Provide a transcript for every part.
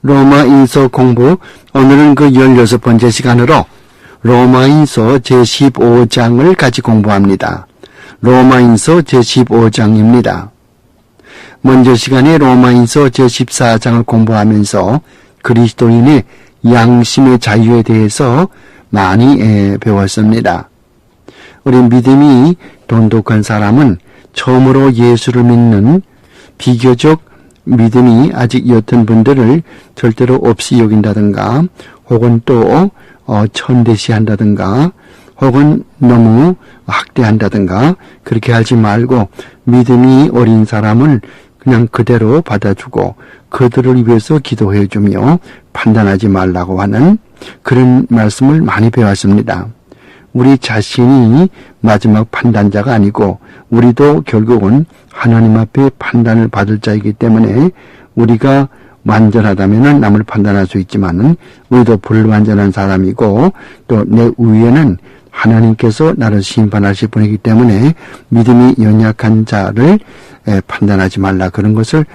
로마인서 공부, 오늘은 그 16번째 시간으로 로마인서 제15장을 같이 공부합니다. 로마인서 제15장입니다. 먼저 시간에 로마인서 제14장을 공부하면서 그리스도인의 양심의 자유에 대해서 많이 배웠습니다. 우리 믿음이 돈독한 사람은 처음으로 예수를 믿는 비교적 믿음이 아직 옅은 분들을 절대로 없이 여긴다든가 혹은 또 천대시한다든가 혹은 너무 학대한다든가 그렇게 하지 말고 믿음이 어린 사람을 그냥 그대로 받아주고 그들을 위해서 기도해주며 판단하지 말라고 하는 그런 말씀을 많이 배웠습니다. 우리 자신이 마지막 판단자가 아니고 우리도 결국은 하나님 앞에 판단을 받을 자이기 때문에 우리가 완전하다면 남을 판단할 수 있지만은 우리도 불완전한 사람이고 또 내 위에는 하나님께서 나를 심판하실 분이기 때문에 믿음이 연약한 자를 판단하지 말라 그런 것을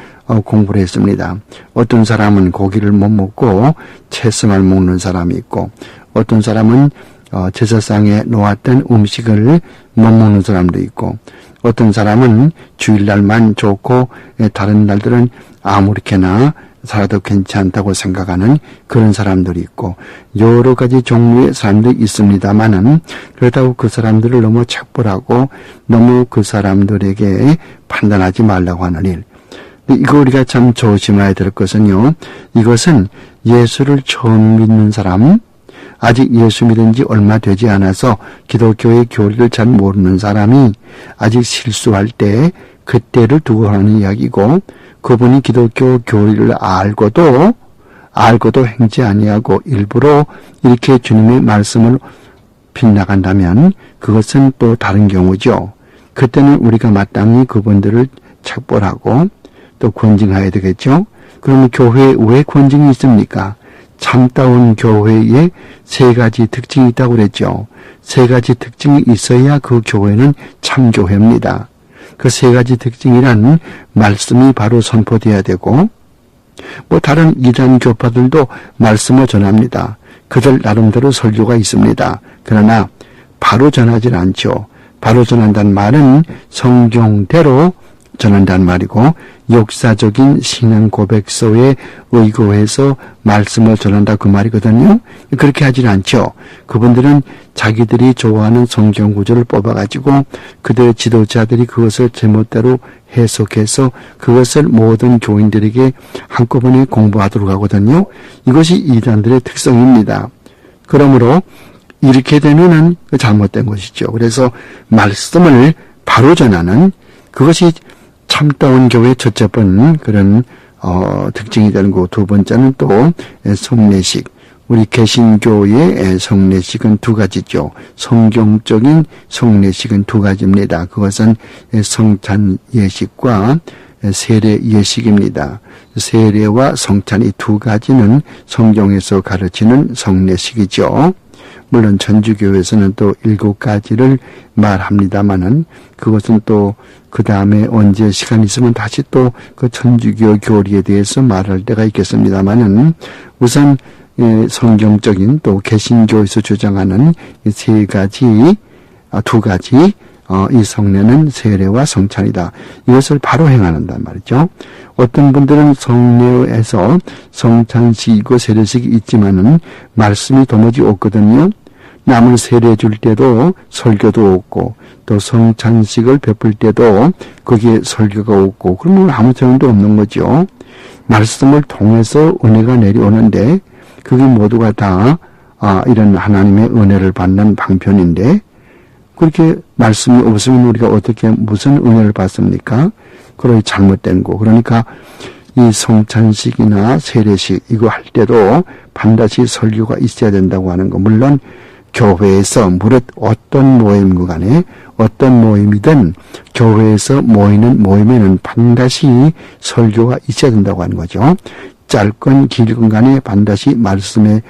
공부를 했습니다. 어떤 사람은 고기를 못 먹고 채소만 먹는 사람이 있고 어떤 사람은 제사상에 놓았던 음식을 못 먹는 사람도 있고 어떤 사람은 주일날만 좋고 다른 날들은 아무렇게나 살아도 괜찮다고 생각하는 그런 사람들이 있고 여러 가지 종류의 사람들이 있습니다만은 그렇다고 그 사람들을 너무 착벌하고 너무 그 사람들에게 판단하지 말라고 하는 일. 이거 우리가 참 조심해야 될 것은요. 이것은 예수를 처음 믿는 사람, 아직 예수 믿은 지 얼마 되지 않아서 기독교의 교리를 잘 모르는 사람이 아직 실수할 때 그때를 두고 하는 이야기고 그분이 기독교 교리를 알고도 행치 아니하고 일부러 이렇게 주님의 말씀을 빗나간다면 그것은 또 다른 경우죠. 그때는 우리가 마땅히 그분들을 착벌하고 또 권징해야 되겠죠. 그러면 교회에 왜 권징이 있습니까? 참다운 교회에 세 가지 특징이 있다고 그랬죠. 세 가지 특징이 있어야 그 교회는 참교회입니다. 그 세 가지 특징이란 말씀이 바로 선포돼야 되고 다른 이단 교파들도 말씀을 전합니다. 그들 나름대로 설교가 있습니다. 그러나 바로 전하지 않죠. 바로 전한다는 말은 성경대로 전한다는 말이고 역사적인 신앙 고백서에 의거해서 말씀을 전한다 그 말이거든요. 그렇게 하지 않죠. 그분들은 자기들이 좋아하는 성경 구절을 뽑아가지고 그들의 지도자들이 그것을 제멋대로 해석해서 그것을 모든 교인들에게 한꺼번에 공부하도록 하거든요. 이것이 이단들의 특성입니다. 그러므로 이렇게 되면은 잘못된 것이죠. 그래서 말씀을 바로 전하는 그것이 참다운 교회의 첫째 번 그런 특징이 되는 거고 두 번째는 또 성례식. 우리 개신교의 성례식은 두 가지죠. 성경적인 성례식은 두 가지입니다. 그것은 성찬 예식과 세례 예식입니다. 세례와 성찬이 두 가지는 성경에서 가르치는 성례식이죠. 물론 천주교에서는 또 7가지를 말합니다마는 그것은 또 그 다음에 언제 시간 있으면 다시 또 그 천주교 교리에 대해서 말할 때가 있겠습니다마는 우선 성경적인 또 개신교에서 주장하는 이 두 가지 이 성례는 세례와 성찬이다. 이것을 바로 행한단 말이죠. 어떤 분들은 성례에서 성찬식이고 세례식이 있지만은 말씀이 도무지 없거든요. 남을 세례 줄 때도 설교도 없고 또 성찬식을 베풀 때도 거기에 설교가 없고 그러면 아무 소용도 없는 거죠. 말씀을 통해서 은혜가 내려오는데 그게 모두가 다 이런 하나님의 은혜를 받는 방편인데 그렇게 말씀이 없으면 우리가 어떻게 무슨 은혜를 받습니까? 그러니 잘못된 거. 그러니까 이 성찬식이나 세례식 이거 할 때도 반드시 설교가 있어야 된다고 하는 거. 물론 교회에서 무릇 어떤 모임 간에 어떤 모임이든 교회에서 모이는 모임에는 반드시 설교가 있어야 된다고 하는 거죠. 짧건 길건 간에 반드시 말씀의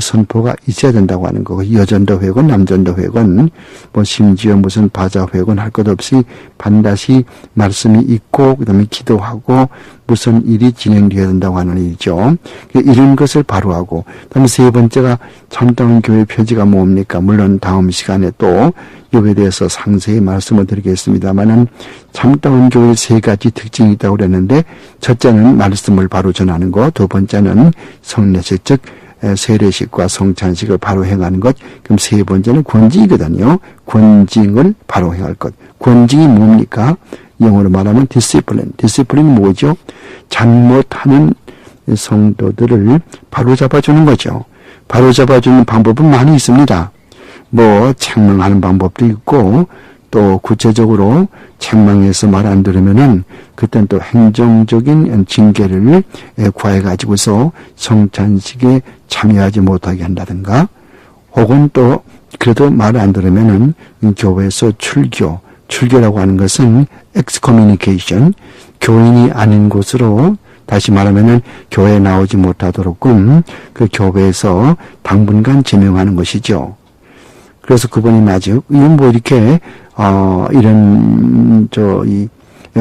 선포가 있어야 된다고 하는 거고, 여전도 회건, 남전도 회건, 뭐 심지어 무슨 바자 회건 할 것 없이 반드시 말씀이 있고, 그 다음에 기도하고, 무슨 일이 진행되어야 된다고 하는 일이죠. 이런 것을 바로하고, 그 다음에 세 번째가 참다운 교회 표지가 뭡니까? 물론 다음 시간에 또 이에 대해서 상세히 말씀을 드리겠습니다만은, 참다운 교회의 세 가지 특징이 있다고 그랬는데, 첫째는 말씀을 바로 전하는 것, 두 번째는 성례식, 즉 세례식과 성찬식을 바로 행하는 것, 그럼 세 번째는 권징이거든요. 권징을 바로 행할 것. 권징이 뭡니까? 영어로 말하면 discipline. discipline이 뭐죠? 잘못하는 성도들을 바로잡아주는 거죠. 바로잡아주는 방법은 많이 있습니다. 뭐 책망하는 방법도 있고, 또 구체적으로 책망해서 말 안 들으면은 그땐 또 행정적인 징계를 구해 가지고서 성찬식에 참여하지 못하게 한다든가, 혹은 또 그래도 말 안 들으면은 교회에서 출교라고 하는 것은 excommunication, 교인이 아닌 곳으로, 다시 말하면은 교회에 나오지 못하도록끔 그 교회에서 당분간 제명하는 것이죠. 그래서 그분이 아직 이건 뭐 이렇게 이런 이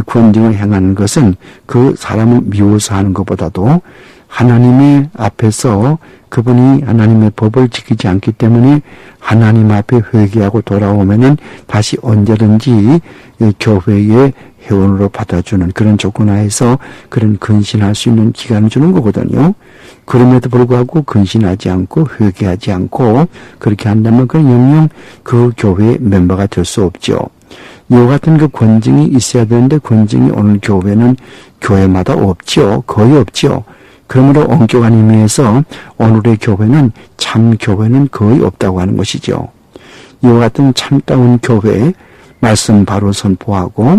권징을 행하는 것은 그 사람을 미워서 하는 것보다도 하나님의 앞에서 그분이 하나님의 법을 지키지 않기 때문에 하나님 앞에 회개하고 돌아오면은 다시 언제든지 교회의 회원으로 받아주는 그런 조건 하에서 그런 근신할 수 있는 기간을 주는 거거든요. 그럼에도 불구하고 근신하지 않고 회개하지 않고 그렇게 한다면 그 영영 그 교회의 멤버가 될 수 없죠. 이와 같은 그 권징이 있어야 되는데 권징이 오늘 교회는 교회마다 없죠. 거의 없죠. 그러므로 엄격한 의미에서 오늘의 교회는 참 교회는 거의 없다고 하는 것이죠. 이와 같은 참다운 교회, 말씀 바로 선포하고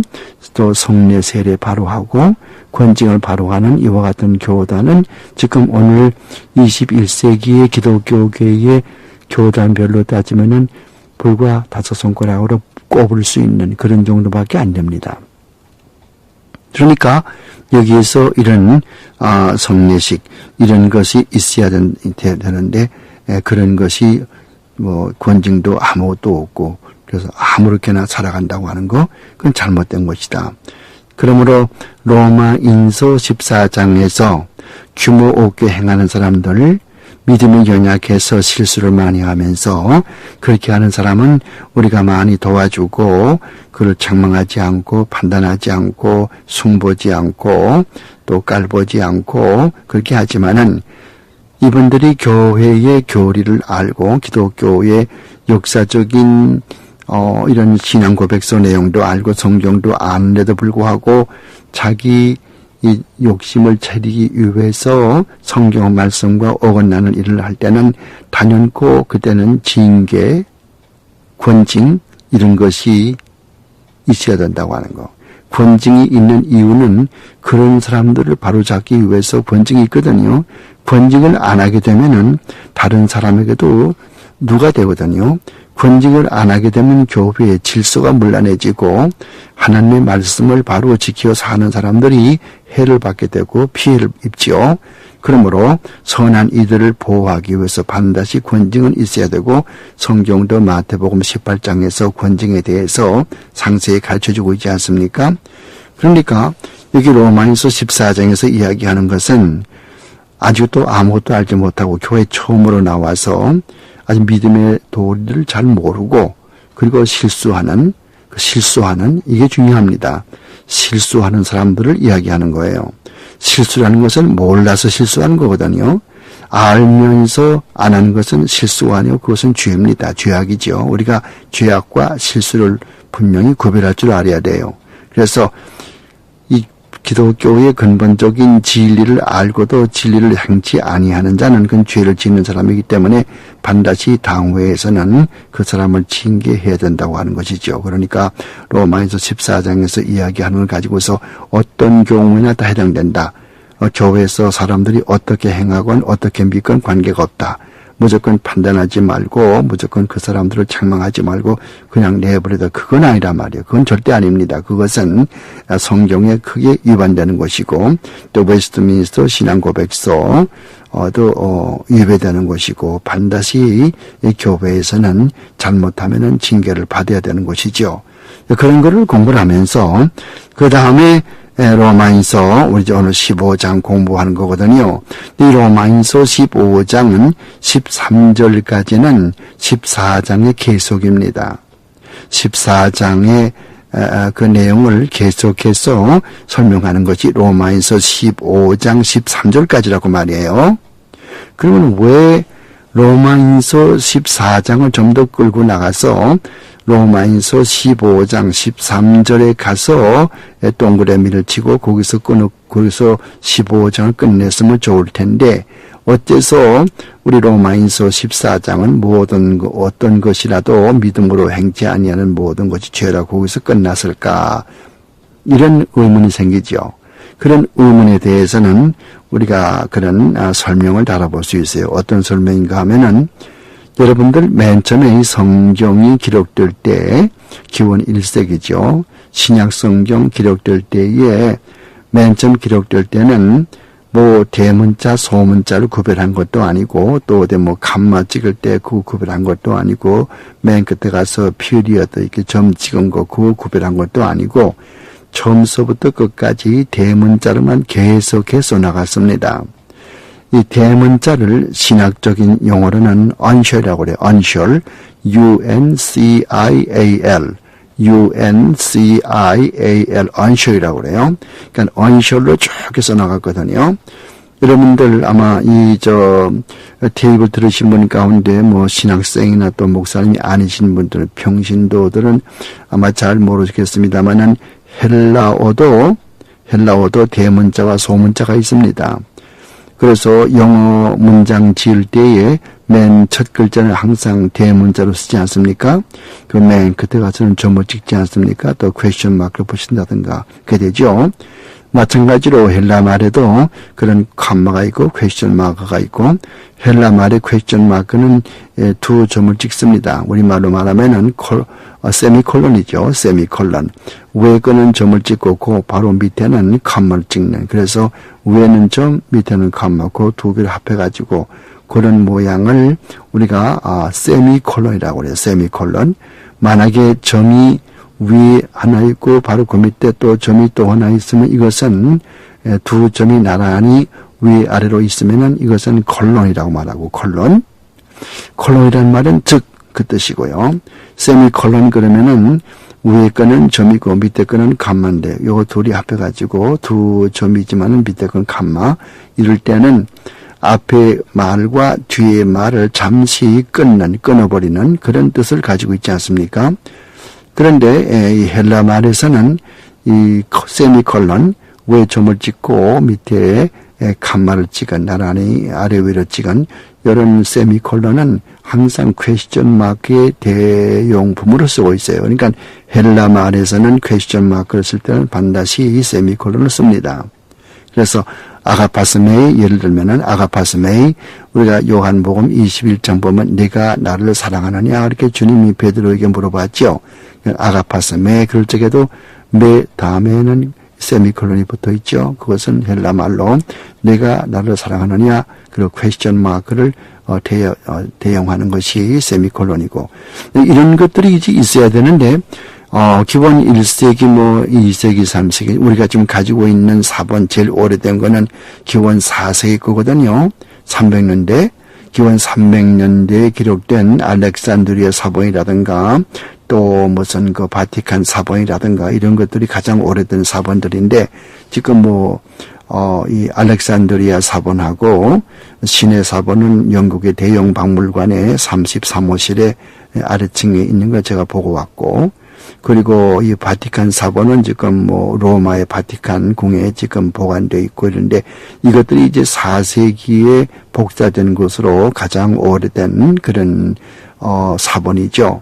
또 성례 세례 바로 하고 권징을 바로 하는 이와 같은 교단은 지금 오늘 21세기의 기독교계의 교단별로 따지면은 불과 5손가락으로 꼽을 수 있는 그런 정도밖에 안 됩니다. 그러니까 여기에서 이런 성례식 이런 것이 있어야 되는데 그런 것이 뭐 권징도 아무것도 없고 그래서 아무렇게나 살아간다고 하는 거 그건 잘못된 것이다. 그러므로 로마인서 14장에서 규모 없게 행하는 사람들 믿음이 연약해서 실수를 많이 하면서 그렇게 하는 사람은 우리가 많이 도와주고 그를 책망하지 않고 판단하지 않고 숭보지 않고 또 깔보지 않고 그렇게 하지만은 이분들이 교회의 교리를 알고 기독교의 역사적인 이런 신앙 고백서 내용도 알고 성경도 아는데도 불구하고 자기 이 욕심을 차리기 위해서 성경 말씀과 어긋나는 일을 할 때는 단연코 그때는 징계, 권징 이런 것이 있어야 된다고 하는 거. 권징이 있는 이유는 그런 사람들을 바로잡기 위해서 권징이 있거든요. 권징을 안 하게 되면은 다른 사람에게도 누가 되거든요. 권징을 안 하게 되면 교회의 질서가 문란해지고 하나님의 말씀을 바로 지켜 사는 사람들이 해를 받게 되고 피해를 입지요. 그러므로 선한 이들을 보호하기 위해서 반드시 권징은 있어야 되고 성경도 마태복음 18장에서 권징에 대해서 상세히 가르쳐주고 있지 않습니까? 그러니까 여기 로마인서 14장에서 이야기하는 것은 아직도 아무것도 알지 못하고 교회 처음으로 나와서 아직 믿음의 도리를 잘 모르고 그리고 실수하는 이게 중요합니다. 실수하는 사람들을 이야기하는 거예요. 실수라는 것은 몰라서 실수하는 거거든요. 알면서 안 하는 것은 실수가 아니고 그것은 죄입니다. 죄악이죠. 우리가 죄악과 실수를 분명히 구별할 줄 알아야 돼요. 그래서 이 기독교의 근본적인 진리를 알고도 진리를 행치 아니하는 자는 그건 죄를 짓는 사람이기 때문에 반드시 당회에서는 그 사람을 징계해야 된다고 하는 것이죠. 그러니까 로마에서 14장에서 이야기하는 걸 가지고서 어떤 경우에나 다 해당된다. 교회에서 사람들이 어떻게 행하건 어떻게 믿건 관계가 없다. 무조건 판단하지 말고 무조건 그 사람들을 책망하지 말고 그냥 내버려둬. 그건 아니란 말이에요. 그건 절대 아닙니다. 그것은 성경에 크게 위반되는 것이고 또 웨스트민스터 신앙고백서도 위배되는 것이고 반드시 이 교회에서는 잘못하면은 징계를 받아야 되는 것이죠. 그런 거를 공부를 하면서 그 다음에 로마인서 우리 오늘 15장 공부하는 거거든요. 이 로마인서 15장은 13절까지는 14장의 계속입니다. 14장의 그 내용을 계속해서 설명하는 것이 로마인서 15장 13절까지라고 말이에요. 그러면 왜 로마인서 14장을 좀 더 끌고 나가서 로마인서 15장 13절에 가서 동그라미를 치고 거기서 15장을 끝냈으면 좋을 텐데 어째서 우리 로마인서 14장은 어떤 것이라도 믿음으로 행치 아니하는 모든 것이 죄라고 거기서 끝났을까? 이런 의문이 생기죠. 그런 의문에 대해서는 우리가 그런 설명을 알아볼 수 있어요. 어떤 설명인가 하면은 여러분들 맨 처음에 이 성경이 기록될 때 기원 1세기죠. 신약 성경 기록될 때에 맨 처음 기록될 때는 뭐 대문자 소문자를 구별한 것도 아니고 또 어디 뭐 감마 찍을 때 그거 구별한 것도 아니고 맨 끝에 가서 피리어드 이렇게 점 찍은 거 그거 구별한 것도 아니고 처음서부터 끝까지 대문자로만 계속해서 나갔습니다. 이 대문자를 신학적인 용어로는 uncial이라고 그래요. uncial, U-N-C-I-A-L, U-N-C-I-A-L, uncial이라고 그래요. 그러니까 uncial로 쭉 해서 나갔거든요. 여러분들 아마 테이블 들으신 분 가운데 뭐 신학생이나 또 목사님이 아니신 분들, 평신도들은 아마 잘 모르겠습니다만은 헬라어도 대문자와 소문자가 있습니다. 그래서 영어 문장 지을 때에 맨 첫 글자는 항상 대문자로 쓰지 않습니까? 그 맨 끝에 가서는 점을 찍지 않습니까? 또 퀘스천 마크를 붙인다든가 그게 되죠. 마찬가지로 헬라 말에도 그런 컴마가 있고 퀘스천 마크가 있고 헬라 말의 퀘스천 마크는 두 점을 찍습니다. 우리말로 말하면은 세미콜론이죠. 세미콜론. 위에 거는 점을 찍고 그 바로 밑에는 컴마를 찍는. 그래서 위에는 점, 밑에는 컴마. 그 두 개를 합해가지고 그런 모양을 우리가 세미콜론이라고 그래요. 세미콜론. 만약에 점이 위에 하나 있고 바로 그 밑에 또 점이 또 하나 있으면 이것은 두 점이 나란히 위아래로 있으면은 이것은 콜론이라고 말하고 콜론이라는 말은 즉 그 뜻이고요. 세미콜론 그러면은 위에 거는 점이고 밑에 거는 감마인데 요거 둘이 합해가지고 두 점이지만은 밑에 거는 감마. 이럴 때는 앞에 말과 뒤에 말을 잠시 끊어버리는 그런 뜻을 가지고 있지 않습니까? 그런데 이 헬라 말에서는 이 세미콜론 위에 점을 찍고 밑에 칸마를 찍은 나란히 아래 위로 찍은 이런 세미콜론은 항상 퀘스천 마크의 대용품으로 쓰고 있어요. 그러니까 헬라 말에서는 퀘스천 마크를 쓸 때는 반드시 이 세미콜론을 씁니다. 그래서 아가파스메이 예를 들면은 아가파스메이 우리가 요한복음 21장 보면 네가 나를 사랑하느냐 이렇게 주님이 베드로에게 물어봤죠. 아가파스메 그럴 적에도 메 다음에는 세미콜론이 붙어 있죠. 그것은 헬라 말로 내가 나를 사랑하느냐 그리고 퀘스천 마크를 대용하는 것이 세미콜론이고 이런 것들이 이제 있어야 되는데 기본 1세기 2세기 3세기 우리가 지금 가지고 있는 사본 제일 오래된 거는 기원 4세기 거거든요. 300년대 기원 300년대에 기록된 알렉산드리아 사본이라든가 또 무슨 그 바티칸 사본이라든가 이런 것들이 가장 오래된 사본들인데 지금 이 알렉산드리아 사본하고 시내 사본은 영국의 대형 박물관의 33호실에 아래층에 있는 거 제가 보고 왔고 그리고 이 바티칸 사본은 지금 로마의 바티칸 궁에 지금 보관되어 있고 이런데 이것들이 이제 4세기에 복사된 것으로 가장 오래된 그런 사본이죠.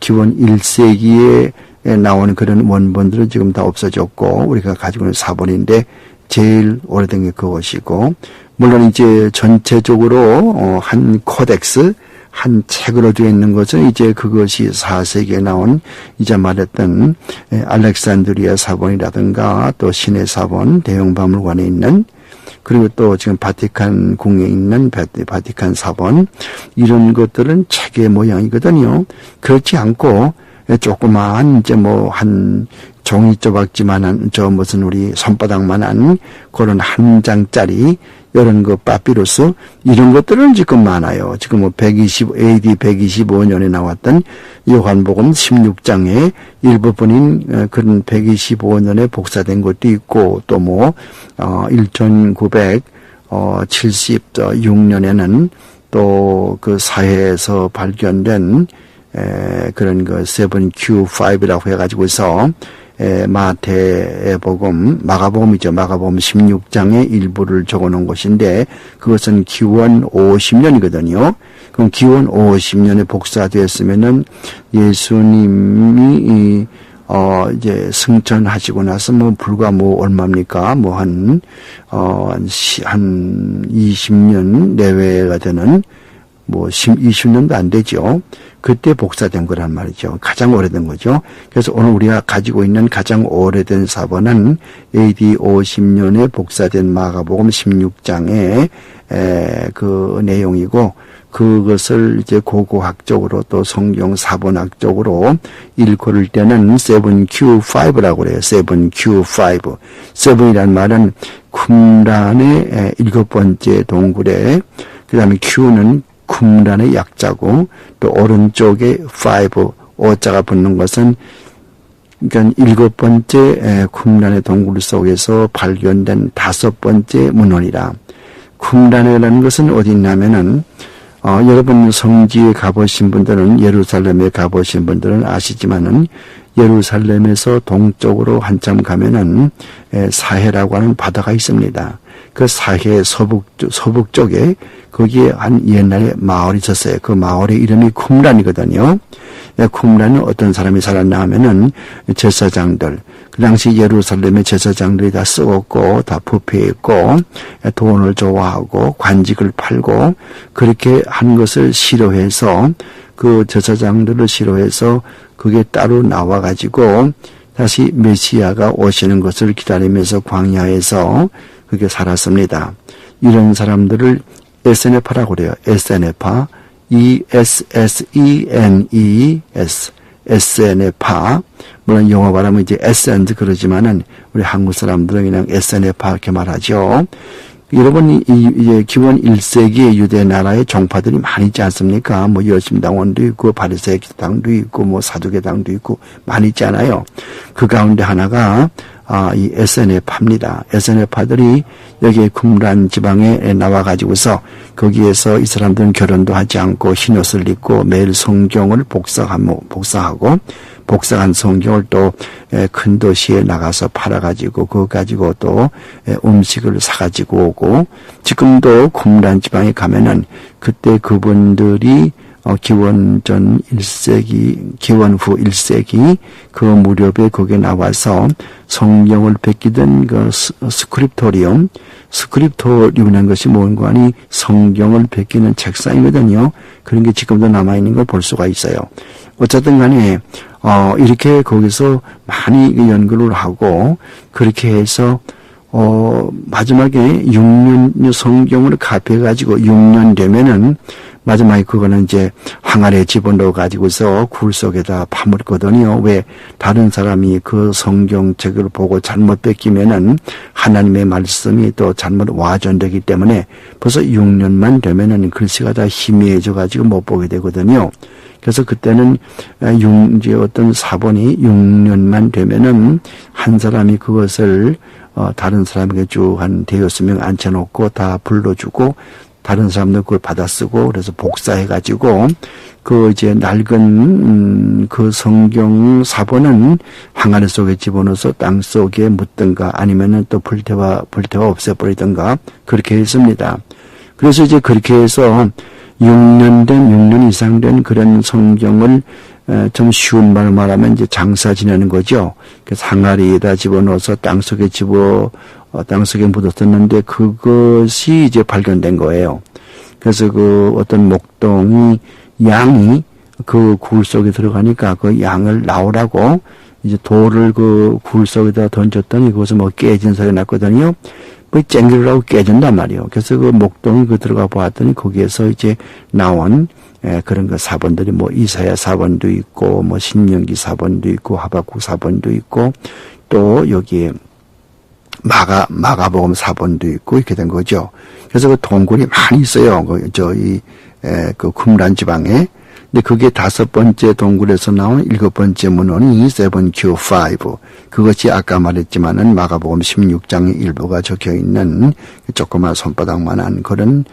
기원 1세기에 나오는 그런 원본들은 지금 다 없어졌고 우리가 가지고 있는 사본인데 제일 오래된 게 그것이고, 물론 이제 전체적으로 한 코덱스, 한 책으로 되어 있는 것은 이제 그것이 4세기에 나온 이제 말했던 알렉산드리아 사본이라든가 또 신의 사본, 대형박물관에 있는, 그리고 또 지금 바티칸 궁에 있는 바티칸 사본, 이런 것들은 책의 모양이거든요. 그렇지 않고 조그마한 이제 뭐 한 종이 조각지만한 무슨 우리 손바닥만한 그런 한 장짜리 이런 거 파피루스 이런 것들은 지금 많아요. 지금 뭐 AD 125년에 나왔던 요한복음 16장의 일부분인 그런 125년에 복사된 것도 있고, 또 뭐 1976년에는 또 그 사해에서 발견된 그런 그 7Q5라고 해가지고서 마태의 복음, 마가복음이죠. 마가복음 16장의 일부를 적어놓은 것인데, 그것은 기원 50년이거든요. 그럼 기원 50년에 복사되었으면은 예수님이 이제 승천하시고 나서 뭐 불과 뭐 얼마입니까? 뭐 한 20년 내외가 되는 뭐 20년도 안 되죠. 그때 복사된 거란 말이죠. 가장 오래된 거죠. 그래서 오늘 우리가 가지고 있는 가장 오래된 사본은 AD 50년에 복사된 마가복음 16장의 그 내용이고, 그것을 이제 고고학적으로 또 성경 사본학적으로 일컬을 때는 7Q5라고 그래요. 7Q5. 7이란 말은 쿰란의 7번째 동굴에, 그 다음에 Q는 쿰란의 약자고, 또 오른쪽에 5자가 붙는 것은 그러니까 7번째 쿰란의 동굴 속에서 발견된 5번째 문헌이라. 쿰란이라는 것은 어디 있냐면은 여러분 성지에 가보신 분들은, 예루살렘에 가보신 분들은 아시지만은 예루살렘에서 동쪽으로 한참 가면은 사해라고 하는 바다가 있습니다. 그 사해 서북 쪽에 거기에 한 옛날에 마을이 있었어요. 그 마을의 이름이 쿰란이거든요. 쿰란은 어떤 사람이 살았나 하면은 제사장들, 그 당시 예루살렘의 제사장들이 다 썩었고 다 부패했고 돈을 좋아하고 관직을 팔고 그렇게 한 것을 싫어해서, 그 제사장들을 싫어해서 그게 따로 나와가지고 다시 메시아가 오시는 것을 기다리면서 광야에서 그렇게 살았습니다. 이런 사람들을 에세네파라고 그래요. 에세네파, ESSENES, 에세네파. 물론 영어 발음은 이제 에센드 그러지만은 우리 한국 사람들은 그냥 에세네파 이렇게 말하죠. 여러분, 이제 기원 1세기의 유대 나라의 종파들이 많이 있지 않습니까? 뭐 여심당원도 있고 바리새당도 있고 뭐 사두개당도 있고 많이 있잖아요. 그 가운데 하나가 이 에세네파입니다. 에세네파들이 여기 쿰란 지방에 나와가지고서 거기에서 이 사람들은 결혼도 하지 않고 흰옷을 입고 매일 성경을 복사하고 복사한 성경을 또 큰 도시에 나가서 팔아가지고 그거 가지고 또 음식을 사가지고 오고, 지금도 쿰란 지방에 가면은 그때 그분들이 기원 전 1세기, 기원 후 1세기 그 무렵에 거기에 나와서 성경을 베끼던 그 스크립토리움이라는 것이 뭔가 하니 성경을 베끼는 책상이거든요. 그런 게 지금도 남아있는 걸 볼 수가 있어요. 어쨌든 간에 이렇게 거기서 많이 연구를 하고 그렇게 해서 마지막에 6년 성경을 갑해가지고 6년 되면은 마지막에 그거는 이제 항아리에 집어넣어 가지고서 굴 속에다 파묻거든요. 왜? 다른 사람이 그 성경책을 보고 잘못 뺏기면은 하나님의 말씀이 또 잘못 와전되기 때문에 벌써 6년만 되면은 글씨가 다 희미해져 가지고 못 보게 되거든요. 그래서 그때는 이제 어떤 사본이 6년만 되면은 한 사람이 그것을 다른 사람에게 쭉 한 대여섯 명 앉혀놓고 다 불러주고 다른 사람들 그걸 받아쓰고 그래서 복사해가지고 그 이제 낡은 그 성경 사본은 항아리 속에 집어넣어서 땅 속에 묻든가 아니면은 또 불태워 없애버리든가 그렇게 했습니다. 그래서 이제 그렇게 해서 6년 이상 된 그런 성경을 좀 쉬운 말 말하면 이제 장사 지내는 거죠. 그래서 항아리에다 집어넣어서 땅속에 묻었었는데 그것이 이제 발견된 거예요. 그래서 그 어떤 목동이 양이 그 굴 속에 들어가니까 그 양을 나오라고 이제 돌을 그 굴 속에다 던졌더니 그것은 뭐 깨진 소리가 났거든요. 뭐 쨍그리라고 깨진단 말이에요. 그래서 그 목동이 그 들어가 보았더니 거기에서 이제 나온 그런 그 사본들이 뭐 이사야 사본도 있고 뭐 신명기 사본도 있고 하박국 사본도 있고 또 여기에 마가복음 사본도 있고 이렇게 된 거죠. 그래서 그 동굴이 많이 있어요. 그 쿰란 지방에. 근데 그게 5번째 동굴에서 나온 7번째 문헌이 7Q5. 그것이 아까 말했지만은 마가복음 16장의 일부가 적혀 있는 조그만 손바닥만한 그런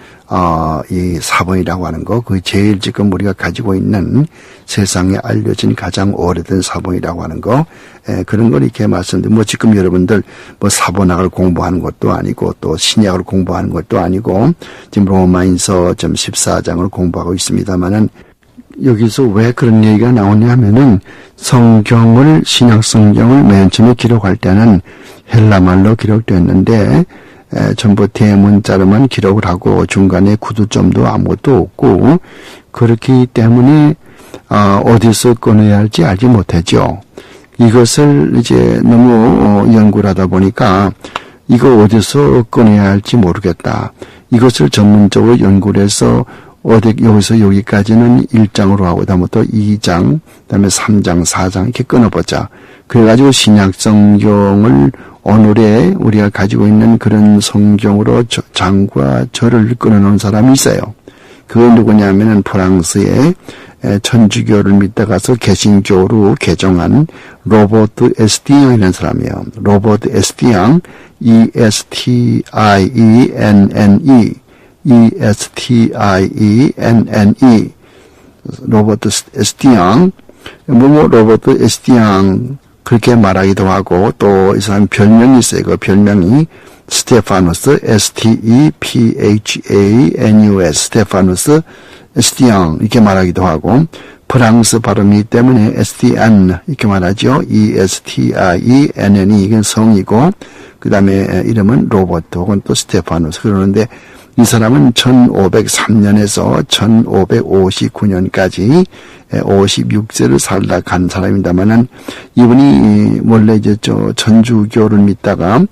이 사본이라고 하는 거. 그 제일 지금 우리가 가지고 있는 세상에 알려진 가장 오래된 사본이라고 하는 거. 그런 걸 이렇게 말씀드리고 뭐 지금 여러분들 뭐 사본학을 공부하는 것도 아니고 또 신약을 공부하는 것도 아니고 지금 로마인서 14장을 공부하고 있습니다만은 여기서 왜 그런 얘기가 나오냐 하면은 신약 성경을 맨 처음에 기록할 때는 헬라말로 기록되었는데 전부 대문자로만 기록을 하고 중간에 구두점도 아무것도 없고 그렇기 때문에 어디서 꺼내야 할지 알지 못하죠. 이것을 이제 너무 연구를 하다 보니까 이거 어디서 꺼내야 할지 모르겠다. 이것을 전문적으로 연구를 해서 여기서 여기까지는 1장으로 하고 다음부터 2장, 그다음에 3장, 4장 이렇게 끊어보자. 그래가지고 신약 성경을 오늘에 우리가 가지고 있는 그런 성경으로 장과 절을 끊어놓은 사람이 있어요. 그게 누구냐면은 프랑스의 천주교를 믿다가서 개신교로 개종한 로버트 에스티앙이라는 사람이에요. 로버트 에스티앙, E-S-T-I-E-N-N-E E-S-T-I-E-N-N-E 로버트 에스티앙 로버트 에스티앙 그렇게 말하기도 하고 또 이 사람 별명이 있어요. 그 별명이 스테파누스 S-T-E-P-H-A-N-U-S 스테파누스 에스티앙 이렇게 말하기도 하고 프랑스 발음이기 때문에 에스티안 이렇게 말하죠. E-S-T-I-E-N-N-E 이건 성이고 그 다음에 이름은 로버트 혹은 또 스테파누스 그러는데 이 사람은 1503년에서 1559년까지 56세를 살다 간 사람입니다만은 이분이 원래 이제 천주교를 믿다가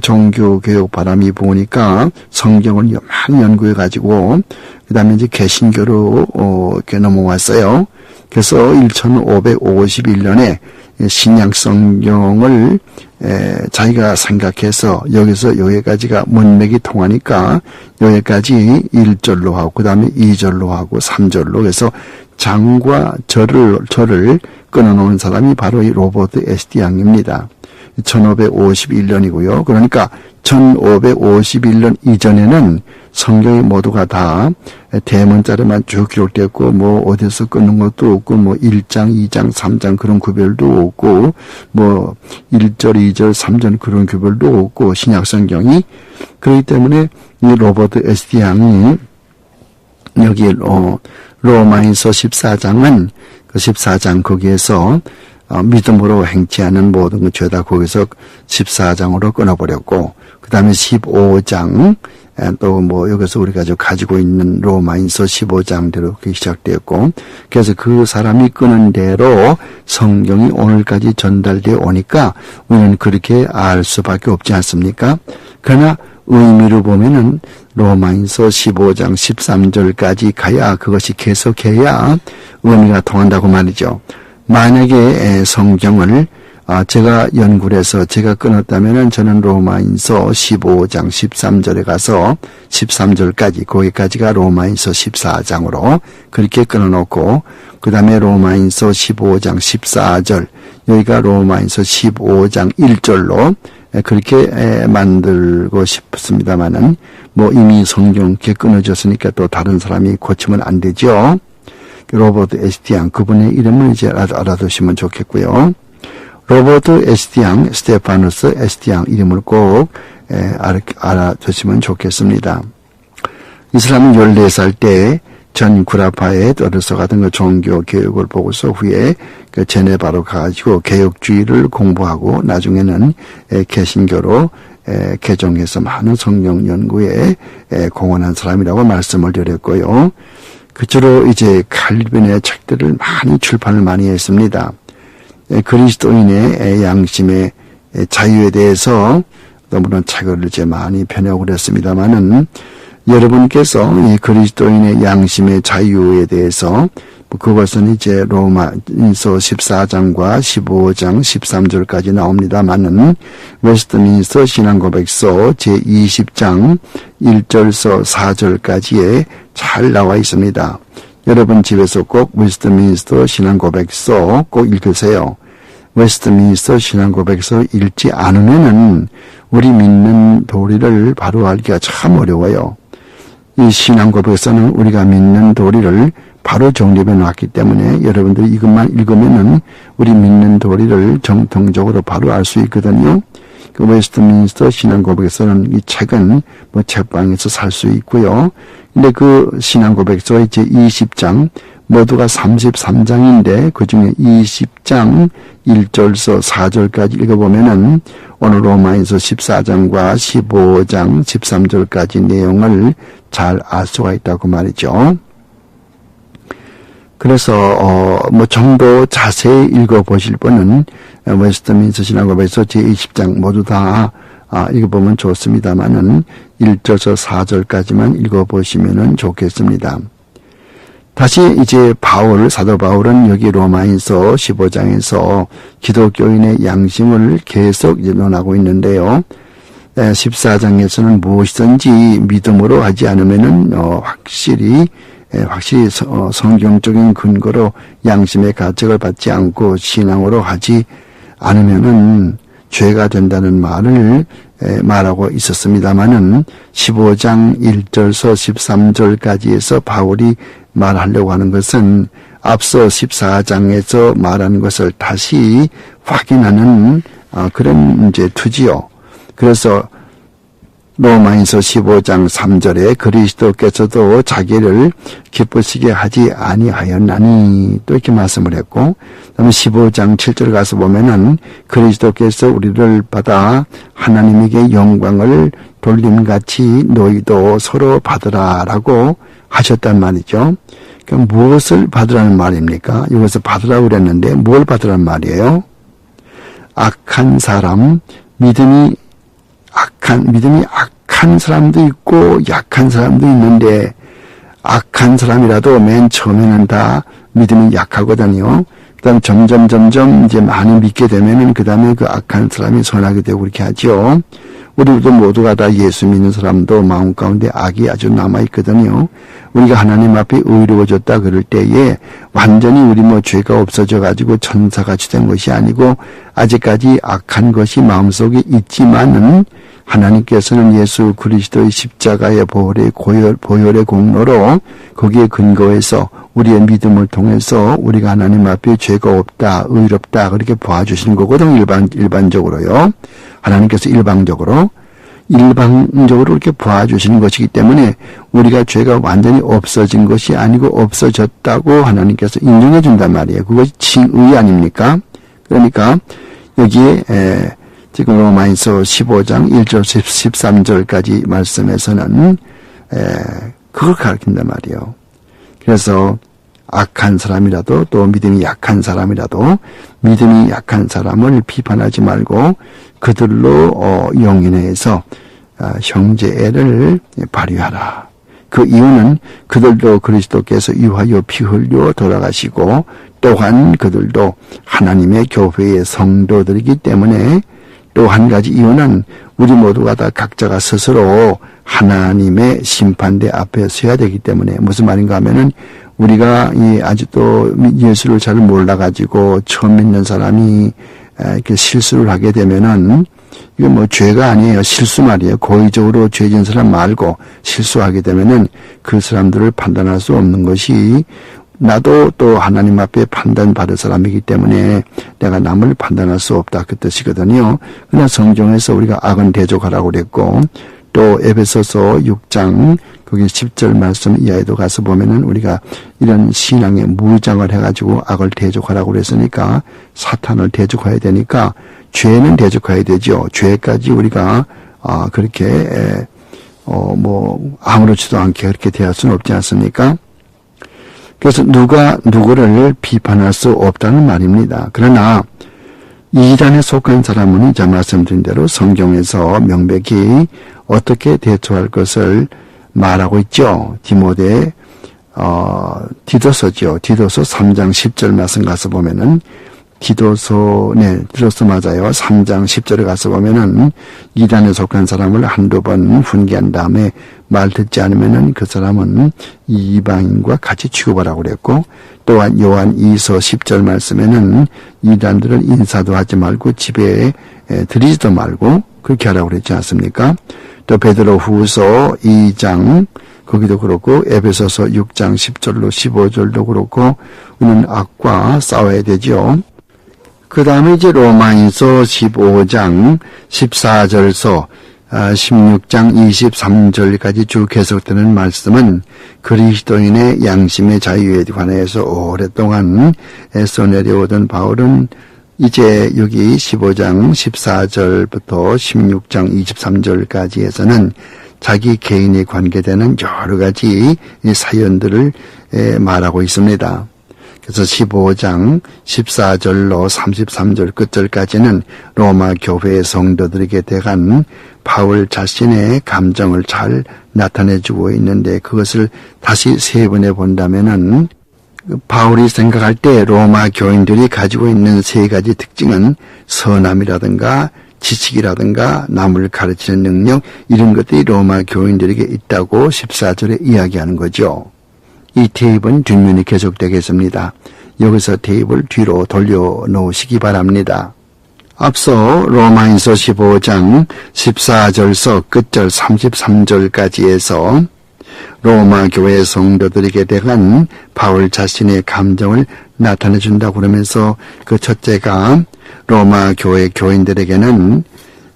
종교 교육 바람이 부으니까 성경을 많이 연구해 가지고 그다음에 이제 개신교로 이렇게 넘어왔어요. 그래서 1551년에 신약 성경을 자기가 생각해서 여기서 여기까지가 문맥이 통하니까 여기까지 1절로 하고 그 다음에 2절로 하고 3절로 그래서 장과 절을 끊어놓은 사람이 바로 이 로버트 에스티앙입니다. 1551년이고요. 그러니까 1551년 이전에는 성경이 모두가 다 대문자로만 쭉 기록되었고 뭐 어디서 끊는 것도 없고 뭐 1장, 2장, 3장 그런 구별도 없고 뭐 1절, 2절, 3절 그런 구별도 없고 신약 성경이 그렇기 때문에 이 로버트 에스티앙이 여기 로마인서 14장은 그 14장 거기에서 믿음으로 행치 않은 모든 것 죄다 거기서 14장으로 끊어버렸고 그 다음에 15장 또 뭐 여기서 우리가 가지고 있는 로마인서 15장대로 그렇게 시작되었고 그래서 그 사람이 끊은 대로 성경이 오늘까지 전달되어 오니까 우리는 그렇게 알 수밖에 없지 않습니까? 그러나 의미로 보면은 로마인서 15장 13절까지 가야 그것이 계속해야 의미가 통한다고 말이죠. 만약에 성경을 제가 연구를 해서 제가 끊었다면은 저는 로마인서 15장 13절에 가서 13절까지 거기까지가 로마인서 14장으로 그렇게 끊어놓고 그 다음에 로마인서 15장 14절 여기가 로마인서 15장 1절로 그렇게 만들고 싶습니다만은 뭐 이미 성경 이렇게 끊어졌으니까 또 다른 사람이 고치면 안 되죠. 로버트 에스티앙 그분의 이름을 이제 알아두시면 좋겠고요. 로버트 에스티앙, 스테파누스 에스티앙 이름을 꼭 알아두시면 좋겠습니다. 이 사람은 14살 때 전 구라파에 들어서가던 그 종교 교육을 보고서 후에 그 제네바로 가가지고 개혁주의를 공부하고 나중에는 개신교로 개종해서 많은 성경 연구에 공헌한 사람이라고 말씀을 드렸고요. 그처로 이제 칼빈의 책들을 많이 출판을 많이 했습니다. 그리스도인의 양심의 자유에 대해서 너무나 책을 이제 많이 번역을 했습니다만은 여러분께서 이 그리스도인의 양심의 자유에 대해서 그것은 이제 로마서 14장과 15장 13절까지 나옵니다만은 웨스트민스터 신앙고백서 제20장 1절서 4절까지에 잘 나와 있습니다. 여러분 집에서 꼭 웨스트민스터 신앙고백서 꼭 읽으세요. 웨스트민스터 신앙고백서 읽지 않으면은 우리 믿는 도리를 바로 알기가 참 어려워요. 이 신앙고백서는 우리가 믿는 도리를 바로 정립해 놨기 때문에 여러분들이 이것만 읽으면은 우리 믿는 도리를 정통적으로 바로 알 수 있거든요. 그 웨스트민스터 신앙고백서는 이 책은 뭐 책방에서 살 수 있고요. 근데 그 신앙고백서 이제 20장 모두가 33장인데 그중에 20장 1절서 4절까지 읽어보면은 오늘 로마에서 14장과 15장 13절까지 내용을 잘 알 수가 있다고 말이죠. 그래서 뭐 좀 더 자세히 읽어보실 분은 웨스트민스터 신앙고백서 제20장 모두 다 읽어보면 좋습니다만은 1절서 4절까지만 읽어보시면 좋겠습니다. 다시 이제 사도 바울은 여기 로마인서 15장에서 기독교인의 양심을 계속 논하고 있는데요. 14장에서는 무엇이든지 믿음으로 하지 않으면은 확실히 성경적인 근거로 양심의 가책을 받지 않고 신앙으로 하지 않으면은 죄가 된다는 말을 말하고 있었습니다만은 15장 1절서 13절까지에서 바울이 말하려고 하는 것은 앞서 14장에서 말한 것을 다시 확인하는 그런 이제 투지요. 그래서 로마인서 15장 3절에 그리스도께서도 자기를 기쁘시게 하지 아니하였나니 또 이렇게 말씀을 했고, 그다음에 15장 7절 가서 보면은 그리스도께서 우리를 받아 하나님에게 영광을 돌림같이 너희도 서로 받으라라고 하셨단 말이죠. 그럼 무엇을 받으라는 말입니까? 여기서 받으라고 그랬는데 뭘 받으라는 말이에요? 악한 사람, 믿음이 악한 사람도 있고 약한 사람도 있는데 악한 사람이라도 맨 처음에는 다 믿음이 약하거든요. 그다음 점점 이제 많이 믿게 되면은 그다음에 그 악한 사람이 선하게 되고 그렇게 하죠. 우리도 모두가 다 예수 믿는 사람도 마음 가운데 악이 아주 남아있거든요. 우리가 하나님 앞에 의로워졌다 그럴 때에 완전히 우리 죄가 없어져가지고 천사같이 된 것이 아니고 아직까지 악한 것이 마음속에 있지만은 하나님께서는 예수 그리스도의 십자가의 보혈의 공로로 거기에 근거해서 우리의 믿음을 통해서 우리가 하나님 앞에 죄가 없다, 의롭다 그렇게 봐주시는 거거든요. 일반적으로요. 하나님께서 일방적으로 이렇게 봐주시는 것이기 때문에 우리가 죄가 완전히 없어진 것이 아니고 없어졌다고 하나님께서 인정해 준단 말이에요. 그것이 칭의 아닙니까? 그러니까 여기에 지금 로마인서 15장 1절 13절까지 말씀에서는 그걸 가르친단 말이에요. 그래서 악한 사람이라도 또 믿음이 약한 사람이라도 믿음이 약한 사람을 비판하지 말고 그들로 용인해서 형제애를 발휘하라. 그 이유는 그들도 그리스도께서 위하여 피 흘려 돌아가시고 또한 그들도 하나님의 교회의 성도들이기 때문에 또 한 가지 이유는 우리 모두가 다 각자가 스스로 하나님의 심판대 앞에 서야 되기 때문에 무슨 말인가 하면은 우리가 아직도 예수를 잘 몰라가지고 처음 믿는 사람이 이렇게 실수를 하게 되면은 이거 죄가 아니에요. 실수 말이에요. 고의적으로 죄진 사람 말고 실수하게 되면은 그 사람들을 판단할 수 없는 것이 나도 또 하나님 앞에 판단받을 사람이기 때문에 내가 남을 판단할 수 없다 그 뜻이거든요. 그러나 성경에서 우리가 악은 대적하라고 그랬고 또 에베소서 6장 거기 10절 말씀 이하에도 가서 보면은 우리가 이런 신앙의 무장을 해가지고 악을 대적하라고 그랬으니까 사탄을 대적해야 되니까 죄는 대적해야 되죠. 죄까지 우리가 그렇게 아무렇지도 않게 그렇게 대할 수는 없지 않습니까? 그래서 누가 누구를 비판할 수 없다는 말입니다. 그러나 이단에 속한 사람은 이제 말씀드린 대로 성경에서 명백히 어떻게 대처할 것을 말하고 있죠. 디도서죠. 디도서 3장 10절 말씀 가서 보면은 디도서 맞아요. 3장 10절에 가서 보면은 이단에 속한 사람을 한두 번 훈계한 다음에 말 듣지 않으면은 그 사람은 이방인과 같이 취급하라고 그랬고, 또한 요한 2서 10절 말씀에는 이단들은 인사도 하지 말고 집에 들이지도 말고 그렇게 하라고 그랬지 않습니까? 또 베드로 후서 2장 거기도 그렇고 에베소서 6장 10절로 15절도 그렇고 우리는 악과 싸워야 되죠. 그 다음에 이제 로마인서 15장 14절서 16장 23절까지 쭉 계속되는 말씀은 그리스도인의 양심의 자유에 관해서 오랫동안 애써 내려오던 바울은 이제 여기 15장 14절부터 16장 23절까지에서는 자기 개인에 관계되는 여러 가지 사연들을 말하고 있습니다. 그래서 15장 14절로 33절 끝절까지는 로마 교회의 성도들에게 대한 바울 자신의 감정을 잘 나타내주고 있는데, 그것을 다시 세분해 본다면은 바울이 생각할 때 로마 교인들이 가지고 있는 세 가지 특징은 선함이라든가 지식이라든가 남을 가르치는 능력, 이런 것들이 로마 교인들에게 있다고 14절에 이야기하는 거죠. 이 테이프는 뒷면이 계속되겠습니다. 여기서 테이프를 뒤로 돌려놓으시기 바랍니다. 앞서 로마인서 15장 14절서 끝절 33절까지에서 로마 교회 성도들에게 대한 바울 자신의 감정을 나타내준다고 그러면서 그 첫째가 로마 교회 교인들에게는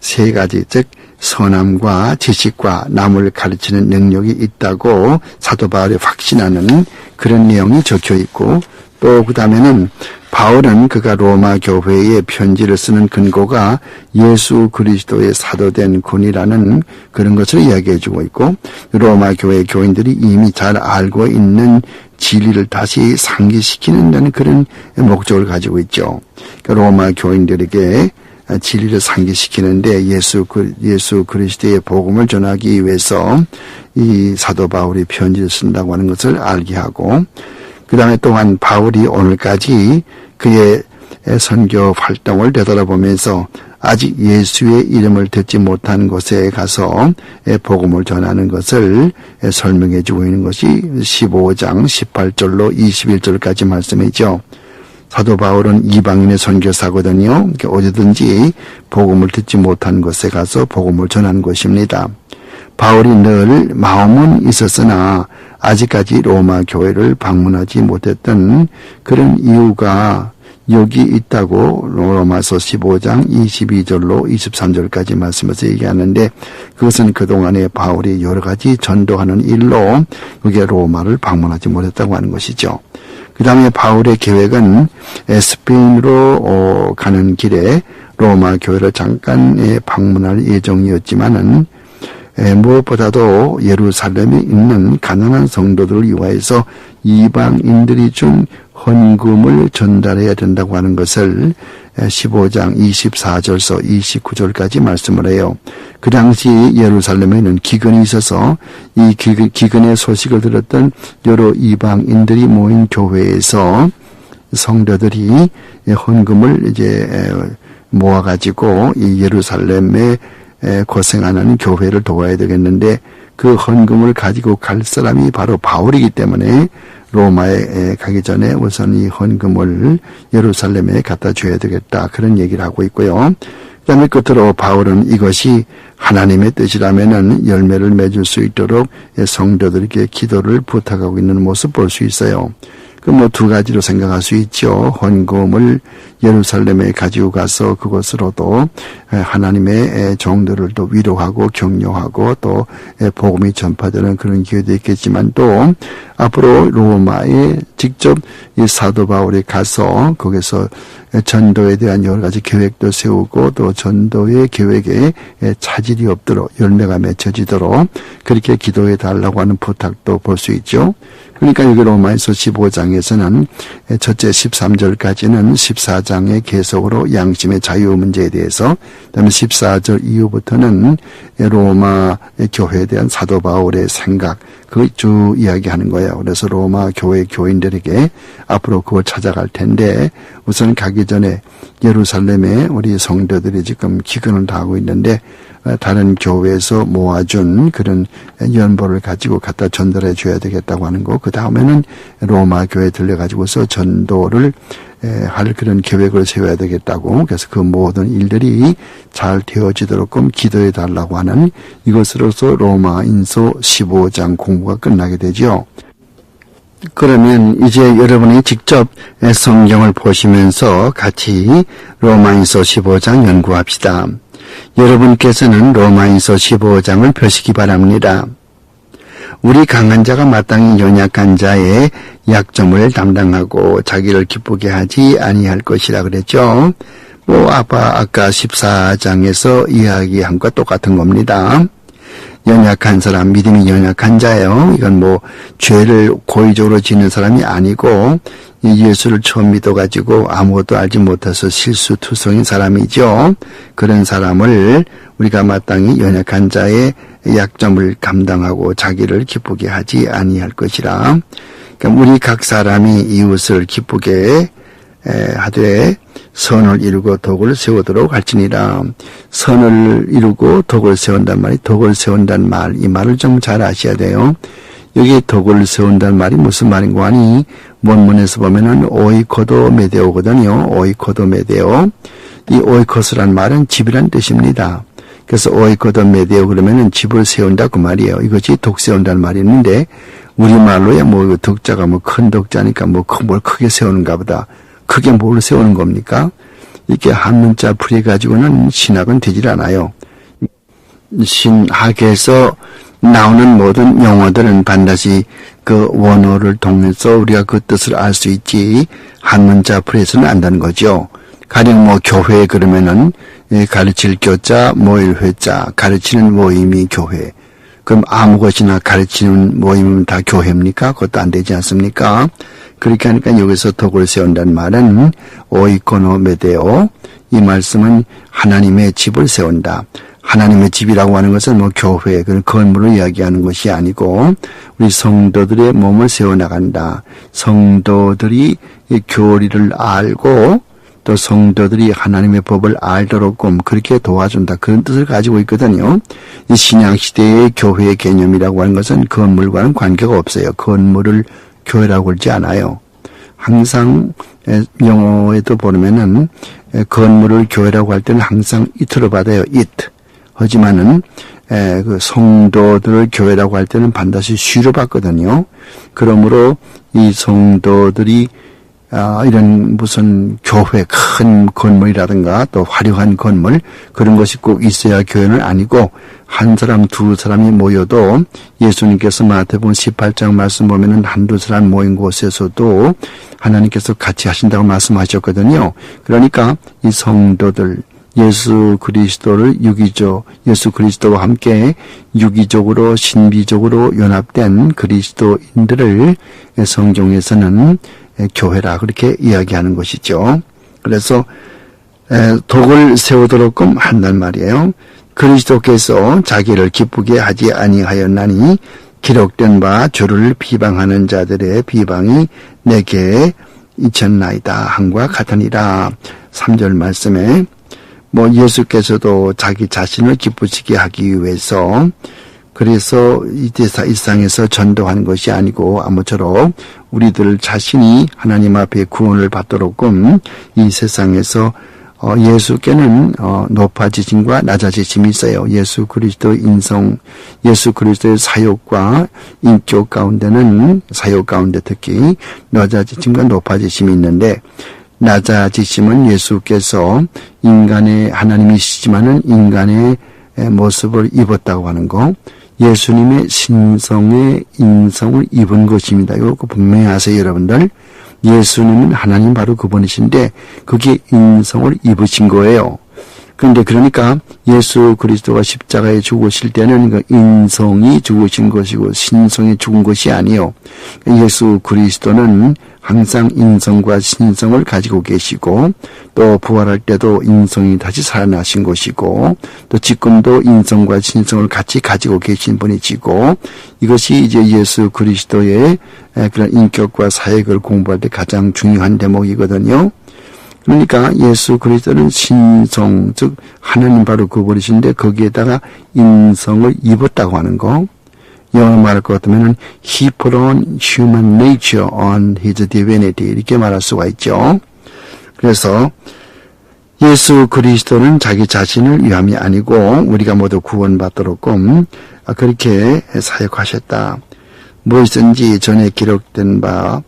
세 가지, 즉 선함과 지식과 남을 가르치는 능력이 있다고 사도 바울이 확신하는 그런 내용이 적혀 있고, 또 그 다음에는 바울은 그가 로마 교회에 편지를 쓰는 근거가 예수 그리스도의 사도된 군이라는 그런 것을 이야기해 주고 있고, 로마 교회 교인들이 이미 잘 알고 있는 진리를 다시 상기시키는 그런 목적을 가지고 있죠. 로마 교인들에게 진리를 상기시키는데 예수 그리스도의 복음을 전하기 위해서 이 사도 바울이 편지를 쓴다고 하는 것을 알게 하고, 그 다음에 또한 바울이 오늘까지 그의 선교 활동을 되돌아보면서 아직 예수의 이름을 듣지 못한 곳에 가서 복음을 전하는 것을 설명해 주고 있는 것이 15장 18절로 21절까지 말씀이죠. 사도 바울은 이방인의 선교사거든요. 어디든지 복음을 듣지 못한 곳에 가서 복음을 전하는 것입니다. 바울이 늘 마음은 있었으나 아직까지 로마 교회를 방문하지 못했던 그런 이유가 여기 있다고 로마서 15장 22절로 23절까지 말씀에서 얘기하는데, 그것은 그동안에 바울이 여러 가지 전도하는 일로 그게 로마를 방문하지 못했다고 하는 것이죠. 그 다음에 바울의 계획은 스페인으로 가는 길에 로마 교회를 잠깐 방문할 예정이었지만은 무엇보다도 예루살렘에 있는 가난한 성도들을 위하여서 이방인들이 준 헌금을 전달해야 된다고 하는 것을 15장 24절서 29절까지 말씀을 해요. 그 당시 예루살렘에는 기근이 있어서 이 기근의 소식을 들었던 여러 이방인들이 모인 교회에서 성도들이 헌금을 이제 모아가지고 이 예루살렘에 고생하는 교회를 도와야 되겠는데, 그 헌금을 가지고 갈 사람이 바로 바울이기 때문에 로마에 가기 전에 우선 이 헌금을 예루살렘에 갖다 줘야 되겠다, 그런 얘기를 하고 있고요. 그 다음에 끝으로 바울은 이것이 하나님의 뜻이라면은 열매를 맺을 수 있도록 성도들에게 기도를 부탁하고 있는 모습 볼 수 있어요. 그 두 가지로 생각할 수 있죠. 헌금을 예루살렘에 가지고 가서 그것으로도 하나님의 종들을 또 위로하고 격려하고 또 복음이 전파되는 그런 기회도 있겠지만 또 앞으로 로마에 직접 이 사도 바울이 가서 거기서 전도에 대한 여러 가지 계획도 세우고 또 전도의 계획에 차질이 없도록 열매가 맺혀지도록 그렇게 기도해 달라고 하는 부탁도 볼 수 있죠. 그러니까 여기 로마에서 15장에서는 첫째 13절까지는 14장의 계속으로 양심의 자유 문제에 대해서, 그다음에 14절 이후부터는 로마 교회에 대한 사도 바울의 생각, 그걸 쭉 이야기하는 거예요. 그래서 로마 교회 교인들에게 앞으로 그걸 찾아갈 텐데 우선 가기 전에 예루살렘에 우리 성도들이 지금 기근을 당하고 있는데 다른 교회에서 모아준 그런 연보를 가지고 갖다 전달해 줘야 되겠다고 하는 거. 그 다음에는 로마 교회에 들려가지고서 전도를 할 그런 계획을 세워야 되겠다고. 그래서 그 모든 일들이 잘 되어지도록끔 기도해 달라고 하는 이것으로서 로마인서 15장 공부가 끝나게 되죠. 그러면 이제 여러분이 직접 성경을 보시면서 같이 로마인서 15장 연구합시다. 여러분께서는 로마인서 15장을 펴시기 바랍니다. 우리 강한 자가 마땅히 연약한 자의 약점을 담당하고 자기를 기쁘게 하지 아니할 것이라 그랬죠. 아까 14장에서 이야기한 것과 똑같은 겁니다. 연약한 사람, 믿음이 연약한 자예요. 이건 죄를 고의적으로 짓는 사람이 아니고 예수를 처음 믿어가지고 아무것도 알지 못해서 실수투성인 사람이죠. 그런 사람을 우리가 마땅히 연약한 자의 약점을 감당하고 자기를 기쁘게 하지 아니할 것이라. 그러니까 우리 각 사람이 이웃을 기쁘게 하되 선을 이루고 덕을 세우도록 할지니라. 선을 이루고 덕을 세운단 말이 덕을 세운단 말, 이 말을 좀 잘 아셔야 돼요. 여기 덕을 세운단 말이 무슨 말인고 하니 원문에서 보면은 오이코도 메데오거든요. 오이코도 메데오. 이 오이코스란 말은 집이란 뜻입니다. 그래서 오이코도 메데오 그러면은 집을 세운다 그 말이에요. 이것이 덕 세운다는 말이 있는데 우리말로야 덕자가 큰 덕자니까 뭘 크게 세우는가 보다. 크게 뭘 세우는 겁니까? 이렇게 한문자 풀이가지고는 신학은 되질 않아요. 신학에서 나오는 모든 용어들은 반드시 그 원어를 통해서 우리가 그 뜻을 알 수 있지 한문자 풀이에서는 안다는 거죠. 가령 교회 그러면은 가르칠 교자, 모일 회자, 가르치는 모임이 교회. 그럼 아무 것이나 가르치는 모임은 다 교회입니까? 그것도 안 되지 않습니까? 그렇게 하니까 여기서 덕을 세운다는 말은 오이코노 메데오, 이 말씀은 하나님의 집을 세운다. 하나님의 집이라고 하는 것은 교회, 그런 건물을 이야기하는 것이 아니고 우리 성도들의 몸을 세워나간다. 성도들이 이 교리를 알고 또 성도들이 하나님의 법을 알도록끔 그렇게 도와준다. 그런 뜻을 가지고 있거든요. 이 신약시대의 교회의 개념이라고 하는 것은 건물과는 관계가 없어요. 건물을 교회라고 그러지 않아요. 항상 영어에도 보면은 건물을 교회라고 할 때는 항상 it로 받아요. it. 하지만은 그 성도들을 교회라고 할 때는 반드시 she로 받거든요. 그러므로 이 성도들이 이런 무슨 교회 큰 건물이라든가 또 화려한 건물 그런 것이 꼭 있어야 교회는 아니고 한 사람 두 사람이 모여도 예수님께서 마태복음 18장 말씀 보면은 한두 사람 모인 곳에서도 하나님께서 같이 하신다고 말씀하셨거든요. 그러니까 이 성도들 예수 그리스도를 예수 그리스도와 함께 유기적으로 신비적으로 연합된 그리스도인들을 성경에서는 교회라 그렇게 이야기하는 것이죠. 그래서 덕을 세우도록끔 한단 말이에요. 그리스도께서 자기를 기쁘게 하지 아니하였나니 기록된 바 주를 비방하는 자들의 비방이 내게 잊혔나이다 함과 같으니라. 3절 말씀에 예수께서도 자기 자신을 기쁘시게 하기 위해서 그래서 이 세상에서 전도하는 것이 아니고 아무쪼록 우리들 자신이 하나님 앞에 구원을 받도록끔 이 세상에서 예수께는 높아지심과 낮아지심이 있어요. 예수 그리스도의 사역과 인격 가운데는 사역 가운데 특히 낮아지심과 높아지심이 있는데 낮아지심은 예수께서 인간의 하나님이시지만은 인간의 모습을 입었다고 하는 거, 예수님의 신성의 인성을 입은 것입니다. 이거 분명히 아세요, 여러분들. 예수님은 하나님 바로 그분이신데 그게 인성을 입으신 거예요. 그런데 그러니까 예수 그리스도가 십자가에 죽으실 때는 그 인성이 죽으신 것이고 신성이 죽은 것이 아니에요. 예수 그리스도는 항상 인성과 신성을 가지고 계시고 또 부활할 때도 인성이 다시 살아나신 것이고 또 지금도 인성과 신성을 같이 가지고 계신 분이시고 이것이 이제 예수 그리스도의 그런 인격과 사역을 공부할 때 가장 중요한 대목이거든요. 그러니까 예수 그리스도는 신성, 즉 하나님 바로 그분이신데 거기에다가 인성을 입었다고 하는 거. 영어로 말할 것 같으면 He put on human nature on His divinity 이렇게 말할 수가 있죠. 그래서 예수 그리스도는 자기 자신을 위함이 아니고 우리가 모두 구원받도록 그렇게 사역하셨다. 무엇이든지 전에 기록된 바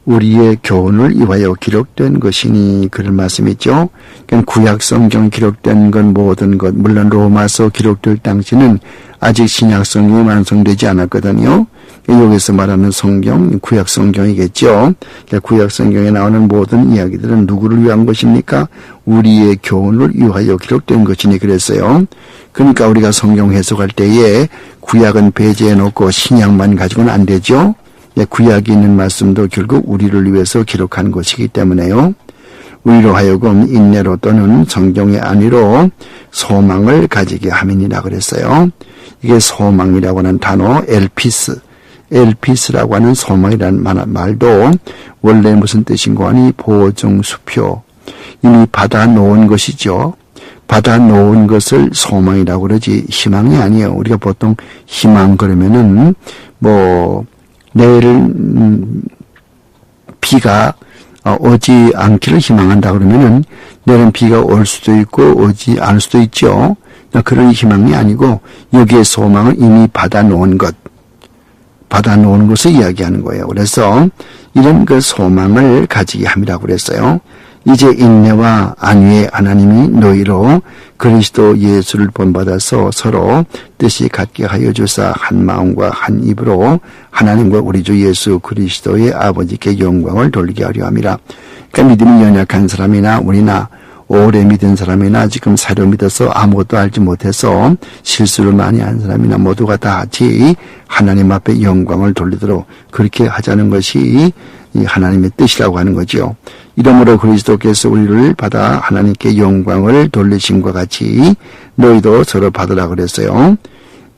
우리의 교훈을 위하여 기록된 것이니 그런 말씀이죠. 그러니까 구약 성경 기록된 건 모든 것, 물론 로마서 기록될 당시는 아직 신약 성경이 완성되지 않았거든요. 여기서 말하는 성경, 구약 성경이겠죠. 그러니까 구약 성경에 나오는 모든 이야기들은 누구를 위한 것입니까? 우리의 교훈을 위하여 기록된 것이니 그랬어요. 그러니까 우리가 성경 해석할 때에 구약은 배제해 놓고 신약만 가지고는 안 되죠. 구약에 있는 말씀도 결국 우리를 위해서 기록한 것이기 때문에요. 우리로 하여금 인내로 또는 성경의 안위로 소망을 가지게 함이니라 그랬어요. 이게 소망이라고 하는 단어 엘피스라고 하는 소망이라는 말도 원래 무슨 뜻인가 하니 보증수표, 이미 받아놓은 것이죠. 받아놓은 것을 소망이라고 그러지 희망이 아니에요. 우리가 보통 희망 그러면은 내일 비가 오지 않기를 희망한다 그러면은 내일은 비가 올 수도 있고 오지 않을 수도 있죠. 그런 희망이 아니고 여기에 소망을 이미 받아놓은 것을 이야기하는 거예요. 그래서 이런 그 소망을 가지게 함이라고 그랬어요. 이제 인내와 안위의 하나님이 너희로 그리스도 예수를 본받아서 서로 뜻이 같게 하여 주사 한 마음과 한 입으로 하나님과 우리 주 예수 그리스도의 아버지께 영광을 돌리게 하려 함이라. 그러니까 믿음이 연약한 사람이나 우리나 오래 믿은 사람이나 지금 새로 믿어서 아무것도 알지 못해서 실수를 많이 한 사람이나 모두가 다 같이 하나님 앞에 영광을 돌리도록 그렇게 하자는 것이 이 하나님의 뜻이라고 하는 거죠. 이러므로 그리스도께서 우리를 받아 하나님께 영광을 돌리심과 같이 너희도 서로 받으라 그랬어요.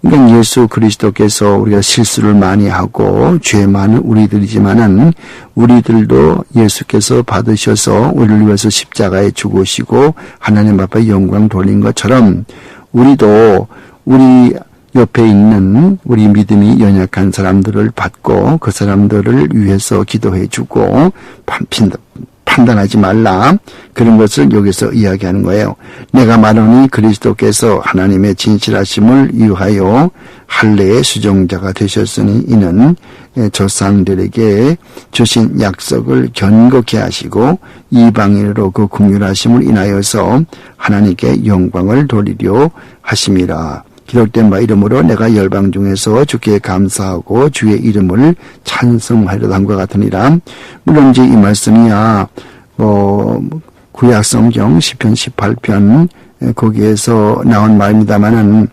그러니까 예수 그리스도께서 우리가 실수를 많이 하고 죄 많은 우리들이지만은 우리들도 예수께서 받으셔서 우리를 위해서 십자가에 죽으시고 하나님 앞에 영광 돌린 것처럼 우리도 우리 옆에 있는 우리 믿음이 연약한 사람들을 받고 그 사람들을 위해서 기도해주고 판단하지 말라. 그런 것을 여기서 이야기하는 거예요. 내가 말하니 그리스도께서 하나님의 진실하심을 위하여 할례의 수종자가 되셨으니 이는 조상들에게 주신 약속을 견고히 하시고 이방인으로 그 긍휼하심을 인하여서 하나님께 영광을 돌리려 하심이라. 기록된 바 이름으로 내가 열방 중에서 주께 감사하고 주의 이름을 찬송하려다 함과 같으니라. 물론 이제 이 말씀이야 구약 성경 시편 18편 거기에서 나온 말입니다만은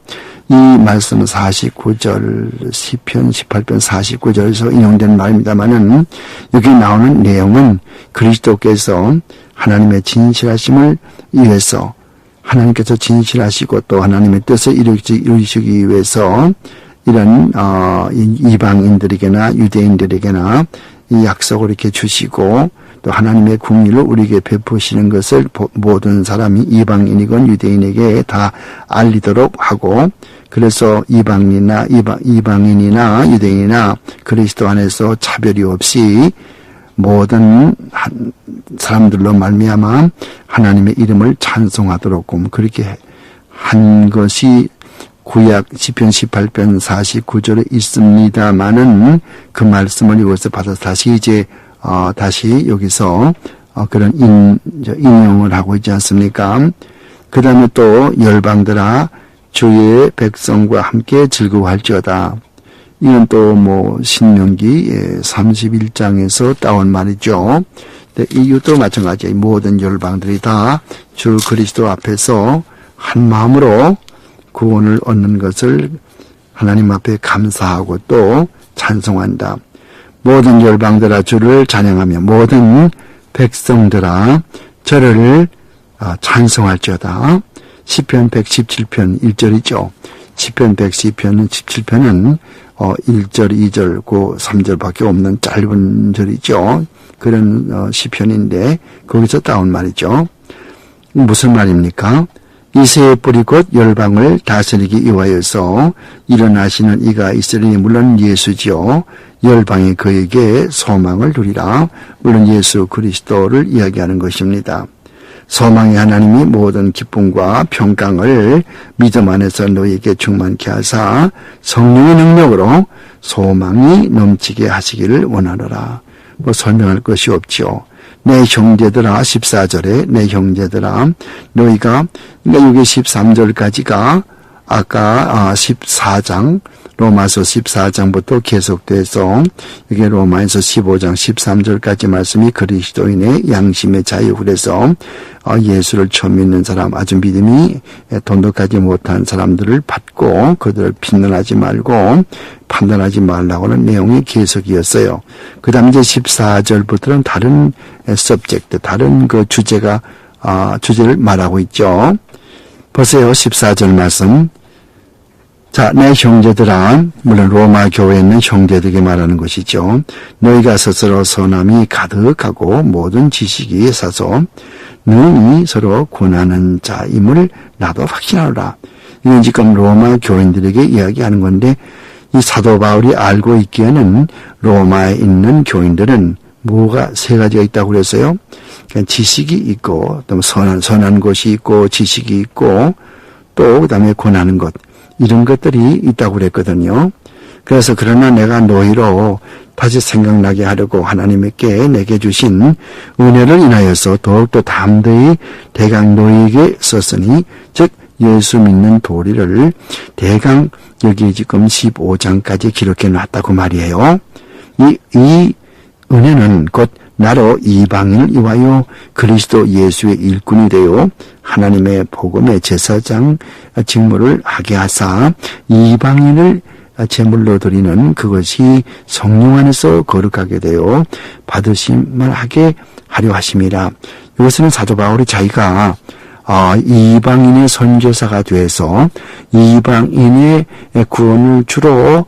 이 말씀은 49절 시편 18편 49절에서 인용된 말입니다만은 여기 나오는 내용은 그리스도께서 하나님의 진실하심을 위해서 하나님께서 진실하시고 또 하나님의 뜻을 이루시기 위해서 이런 이방인들에게나 유대인들에게나 이 약속을 이렇게 주시고 또 하나님의 국리를 우리에게 베푸시는 것을 모든 사람이 이방인이건 유대인에게 다 알리도록 하고 그래서 이방인이나 유대인이나 그리스도 안에서 차별이 없이 모든 사람들로 말미암아 하나님의 이름을 찬송하도록 그렇게 한 것이 구약 시편 18편 49절에 있습니다만은 그 말씀을 이것을 받아서 다시 이제 다시 여기서 그런 인용을 하고 있지 않습니까? 그 다음에 또 열방들아 주의 백성과 함께 즐거워할지어다. 이건 또 신명기 31장에서 따온 말이죠. 이것도 마찬가지예요. 모든 열방들이 다 주 그리스도 앞에서 한 마음으로 구원을 얻는 것을 하나님 앞에 감사하고 또 찬송한다. 모든 열방들아 주를 찬양하며 모든 백성들아 저를 찬송할지어다. 시편 117편 1절이죠. 시편 110편은 17편은 1절, 2절, 3절밖에 없는 짧은 절이죠. 그런 시편인데 거기서 따온 말이죠. 무슨 말입니까? 이새의 뿌리 곧 열방을 다스리기 위하여서 일어나시는 이가 있으리니 물론 예수지요. 열방이 그에게 소망을 두리라. 물론 예수 그리스도를 이야기하는 것입니다. 소망의 하나님이 모든 기쁨과 평강을 믿음 안에서 너희에게 충만케 하사 성령의 능력으로 소망이 넘치게 하시기를 원하노라. 설명할 것이 없지요. 내 형제들아 14절에 내 형제들아 너희가 그러니까 여기 13절까지가 아까 14장 로마서 14장부터 계속돼서 이게 로마에서 15장 13절까지 말씀이 그리스도인의 양심의 자유. 그래서 예수를 처음 믿는 사람, 아주 믿음이 돈독하지 못한 사람들을 받고 그들을 비난하지 말고 판단하지 말라고 하는 내용이 계속이었어요. 그 다음 이제 14절부터는 다른 서브젝트, 다른 그 주제를 말하고 있죠. 보세요. 14절 말씀. 자, 내 형제들아, 물론 로마 교회에 있는 형제들에게 말하는 것이죠. 너희가 스스로 선함이 가득하고 모든 지식이 사서 능히 서로 권하는 자임을 나도 확신하노라. 이건 지금 로마 교인들에게 이야기하는 건데 이 사도 바울이 알고 있기에는 로마에 있는 교인들은 뭐가 세 가지가 있다고 그랬어요? 그러니까 지식이 있고 또 선한 것이 있고 지식이 있고 또 그다음에 권하는 것. 이런 것들이 있다고 그랬거든요. 그래서 그러나 내가 너희로 다시 생각나게 하려고 하나님께 내게 주신 은혜를 인하여서 더욱더 담대히 대강 너희에게 썼으니 즉 예수 믿는 도리를 대강 여기 지금 15장까지 기록해 놨다고 말이에요. 이 은혜는 곧 나로 이방인을 위하여 그리스도 예수의 일꾼이 되어 하나님의 복음의 제사장 직무를 하게 하사 이방인을 제물로 드리는 그것이 성령 안에서 거룩하게 되어 받으심을 하게 하려 하심이라. 이것은 사도 바울이 자기가 이방인의 선교사가 돼서 이방인의 구원을 주로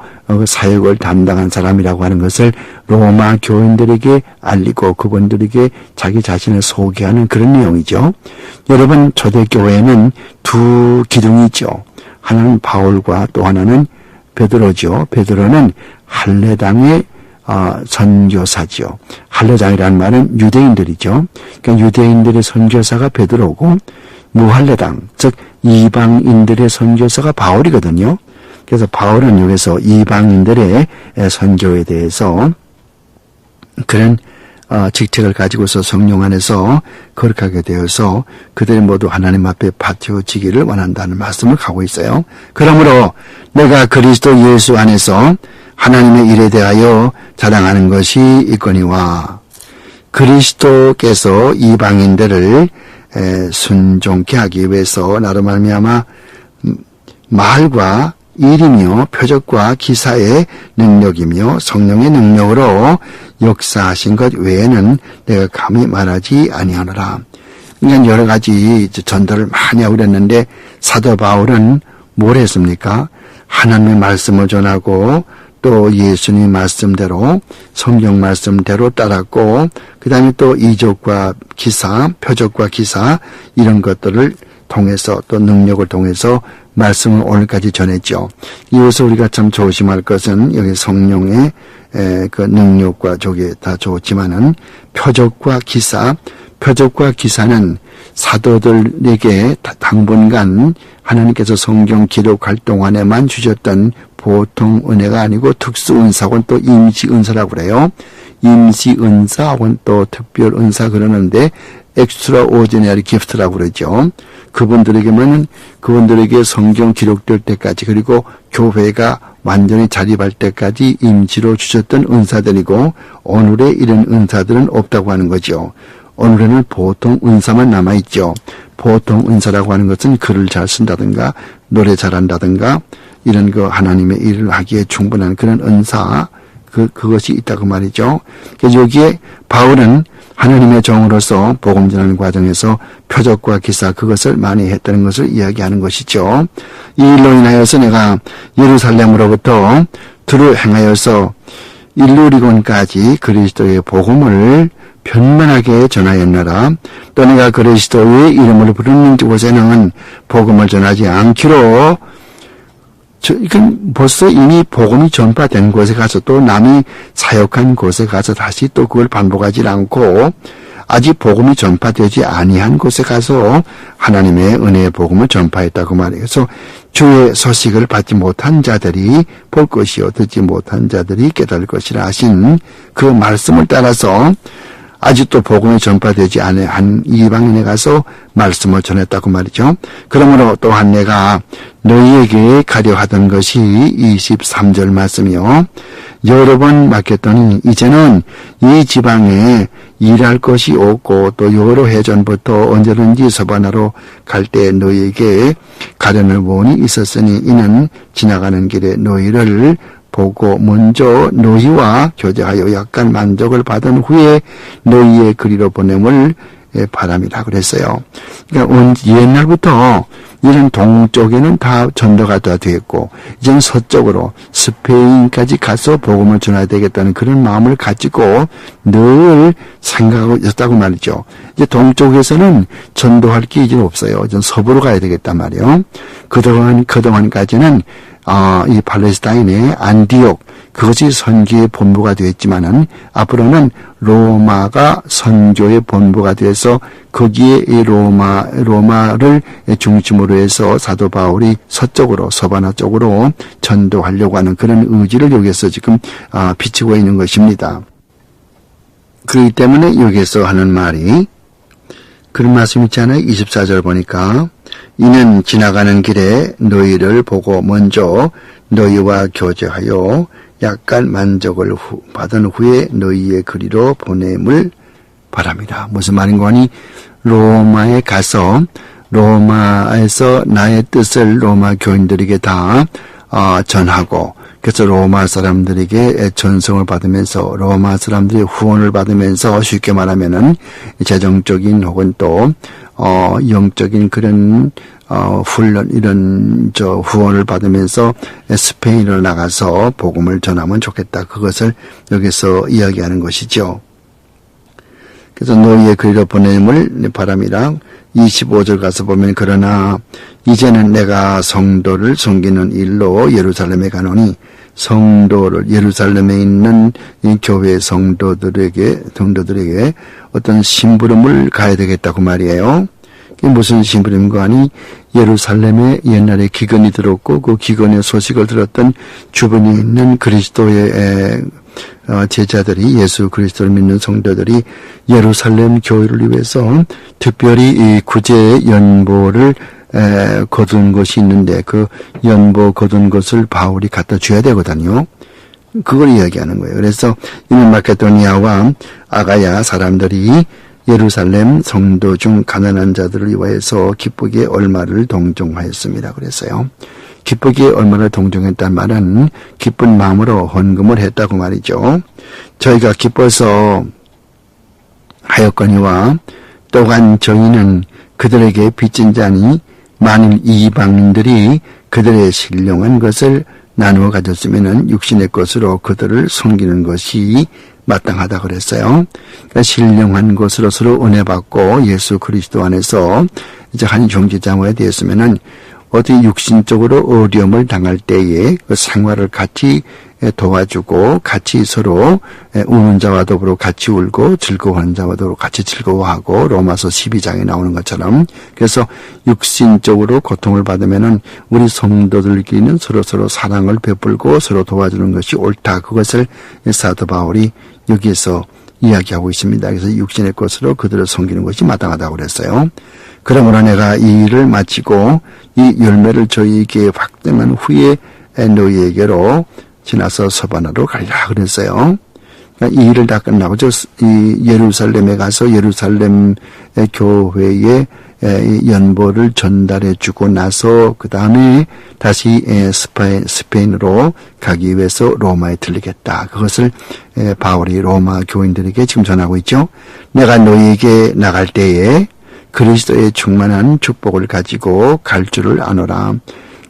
사역을 담당한 사람이라고 하는 것을 로마 교인들에게 알리고 그분들에게 자기 자신을 소개하는 그런 내용이죠. 여러분 초대교회에는 두 기둥이 있죠. 하나는 바울과 또 하나는 베드로죠. 베드로는 할례당의 선교사죠. 할례당이라는 말은 유대인들이죠. 그러니까 유대인들의 선교사가 베드로고 무할례당, 즉 이방인들의 선교사가 바울이거든요. 그래서 바울은 여기서 이방인들의 선교에 대해서 그런 직책을 가지고서 성령 안에서 거룩하게 되어서 그들이 모두 하나님 앞에 바쳐지기를 원한다는 말씀을 하고 있어요. 그러므로 내가 그리스도 예수 안에서 하나님의 일에 대하여 자랑하는 것이 있거니와 그리스도께서 이방인들을 순종케 하기 위해서 나로 말미암아 말과 일이며 표적과 기사의 능력이며 성령의 능력으로 역사하신 것 외에는 내가 감히 말하지 아니하노라. 그러니까 여러 가지 전도를 많이 하고 그랬는데 사도 바울은 뭘 했습니까? 하나님의 말씀을 전하고 또 예수님 말씀대로 성경 말씀대로 따랐고 그 다음에 또 이적과 기사, 표적과 기사 이런 것들을 통해서 또 능력을 통해서 말씀을 오늘까지 전했죠. 이것을 우리가 참 조심할 것은 여기 성령의 그 능력과 저게 다 좋지만은 표적과 기사는 사도들에게 당분간 하나님께서 성경 기록할 동안에만 주셨던 보통 은혜가 아니고 특수 은사고 또 임시 은사라고 그래요. 임시 은사 혹은 또 특별 은사 그러는데 extraordinary gift라고 그러죠. 그분들에게 성경 기록될 때까지 그리고 교회가 완전히 자립할 때까지 임시로 주셨던 은사들이고 오늘의 이런 은사들은 없다고 하는 거죠. 오늘에는 보통 은사만 남아있죠. 보통 은사라고 하는 것은 글을 잘 쓴다든가 노래 잘한다든가 이런 거 하나님의 일을 하기에 충분한 그런 은사 그것이 있다고 말이죠. 그래서 여기에 바울은 하나님의 종으로서 복음 전하는 과정에서 표적과 기사 그것을 많이 했다는 것을 이야기하는 것이죠. 이 일로 인하여서 내가 예루살렘으로부터 두루 행하여서 일루리곤까지 그리스도의 복음을 편만하게 전하였노라. 또 내가 그리스도의 이름을 부르는 곳에는 복음을 전하지 않기로 이건 벌써 이미 복음이 전파된 곳에 가서 또 남이 사역한 곳에 가서 다시 또 그걸 반복하지 않고 아직 복음이 전파되지 아니한 곳에 가서 하나님의 은혜의 복음을 전파했다고 말해요. 그래서 주의 소식을 받지 못한 자들이 볼 것이요 듣지 못한 자들이 깨달을 것이라 하신 그 말씀을 따라서 아직도 복음이 전파되지 않은 이방인에 가서 말씀을 전했다고 말이죠. 그러므로 또한 내가 너희에게 가려 하던 것이 23절 말씀이요. 여러 번 맡겼더니 이제는 이 지방에 일할 것이 없고 또 여러 해 전부터 언제든지 서바나로 갈 때 너희에게 가려는 원이 있었으니 이는 지나가는 길에 너희를 보고 먼저 너희와 교제하여 약간 만족을 받은 후에 너희의 그리로 보냄을 바람이라 그랬어요. 그러니까 옛날부터 이런 동쪽에는 다 전도가 다 됐고 이제는 서쪽으로 스페인까지 가서 복음을 전해야 되겠다는 그런 마음을 가지고 늘 생각하고 있었다고 말이죠. 이제 동쪽에서는 전도할 게 이제 없어요. 이제 서부로 가야 되겠단 말이에요. 그동안까지는 이 팔레스타인의 안디옥 그것이 선교의 본부가 되었지만은 앞으로는 로마가 선교의 본부가 돼서 거기에 이 로마를 중심으로 해서 사도 바울이 서쪽으로 서바나 쪽으로 전도하려고 하는 그런 의지를 여기서 지금 비치고 있는 것입니다. 그렇기 때문에 여기서 하는 말이 그런 말씀 있잖아요. 24절 보니까 이는 지나가는 길에 너희를 보고 먼저 너희와 교제하여 약간 만족을 받은 후에 너희의 그리로 보냄을 바랍니다. 무슨 말인가 하니 로마에 가서 로마에서 나의 뜻을 로마 교인들에게 다 전하고 그래서 로마 사람들에게 전송을 받으면서 로마 사람들의 후원을 받으면서 쉽게 말하면은 재정적인 혹은 또 영적인 그런 훈련 이런 후원을 받으면서 스페인으로 나가서 복음을 전하면 좋겠다. 그것을 여기서 이야기하는 것이죠. 그래서 너희의 그리로 보냄을 바람이랑 25절 가서 보면 그러나 이제는 내가 성도를 섬기는 일로 예루살렘에 가노니 성도를 예루살렘에 있는 이 교회 성도들에게 어떤 심부름을 가야 되겠다고 말이에요. 이게 무슨 심부름인가 하니 예루살렘에 옛날에 기근이 들었고 그 기근의 소식을 들었던 주변에 있는 그리스도의 제자들이 예수 그리스도를 믿는 성도들이 예루살렘 교회를 위해서 특별히 이 구제 연보를 거둔 것이 있는데 그 연보 거둔 것을 바울이 갖다 줘야 되거든요. 그걸 이야기하는 거예요. 그래서 이는 마케도니아와 아가야 사람들이 예루살렘 성도 중 가난한 자들을 위하여서 기쁘게 얼마를 동정하였습니다. 그랬어요. 기쁘게 얼마를 동정했단 말은 기쁜 마음으로 헌금을 했다고 말이죠. 저희가 기뻐서 하였거니와 또한 저희는 그들에게 빚진 자니 만일 이방인들이 그들의 신령한 것을 나누어 가졌으면 육신의 것으로 그들을 섬기는 것이 마땅하다 그랬어요. 그러니까 신령한 것으로 서로 은혜 받고 예수 그리스도 안에서 이제 한 형제자매가 되었으면은 어디 육신적으로 어려움을 당할 때에 그 생활을 같이 도와주고 같이 서로 우는 자와 더불어 같이 울고 즐거워하는 자와 더불어 같이 즐거워하고 로마서 12장에 나오는 것처럼 그래서 육신적으로 고통을 받으면은 우리 성도들끼리는 서로 사랑을 베풀고 서로 도와주는 것이 옳다. 그것을 사도 바울이 여기에서 이야기하고 있습니다. 그래서 육신의 것으로 그들을 섬기는 것이 마땅하다고 그랬어요. 그러므로 내가 이 일을 마치고 이 열매를 저희에게 확증한 후에 너희에게로 지나서 서바나로 가리라 그랬어요. 그러니까 이 일을 다 끝나고 이 예루살렘에 가서 예루살렘 교회에 연보를 전달해 주고 나서 그 다음에 다시 스페인으로 가기 위해서 로마에 들리겠다. 그것을 바울이 로마 교인들에게 지금 전하고 있죠. 내가 너희에게 나갈 때에 그리스도의 충만한 축복을 가지고 갈 줄을 아노라.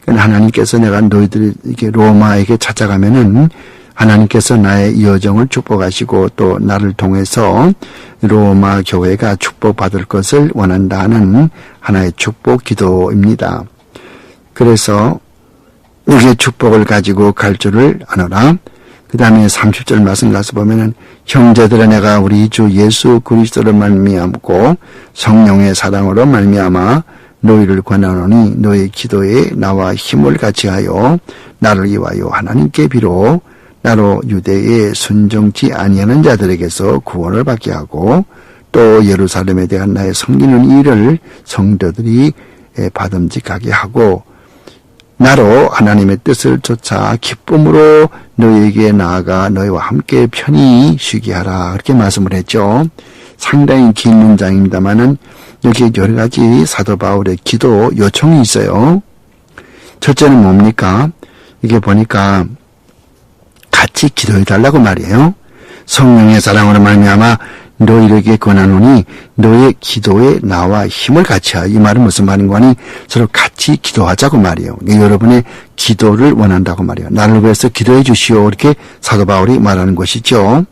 하나님께서 내가 너희들에게 로마에게 찾아가면은 하나님께서 나의 여정을 축복하시고 또 나를 통해서 로마 교회가 축복받을 것을 원한다는 하나의 축복 기도입니다. 그래서 우리의 축복을 가지고 갈 줄을 아노라. 그 다음에 30절 말씀 가서 보면은 형제들아 내가 우리 주 예수 그리스도를 말미암고 성령의 사랑으로 말미암아 너희를 권하노니 너희 기도에 나와 힘을 같이하여 나를 위하여 하나님께 비로 나로 유대에 순종치 아니하는 자들에게서 구원을 받게 하고 또 예루살렘에 대한 나의 섬기는 일을 성도들이 받음직하게 하고 나로 하나님의 뜻을 쫓아 기쁨으로 너희에게 나아가 너희와 함께 편히 쉬게 하라. 그렇게 말씀을 했죠. 상당히 긴 문장입니다만은 여기에 여러 가지 사도 바울의 기도 요청이 있어요. 첫째는 뭡니까? 이게 보니까 같이 기도해달라고 말이에요. 성령의 사랑으로 말미암아 너희에게 권하노니 너의 기도에 나와 힘을 같이하여. 이 말은 무슨 말인가 하니 서로 같이 기도하자고 말이에요. 여러분의 기도를 원한다고 말이에요. 나를 위해서 기도해 주시오. 이렇게 사도 바울이 말하는 것이죠.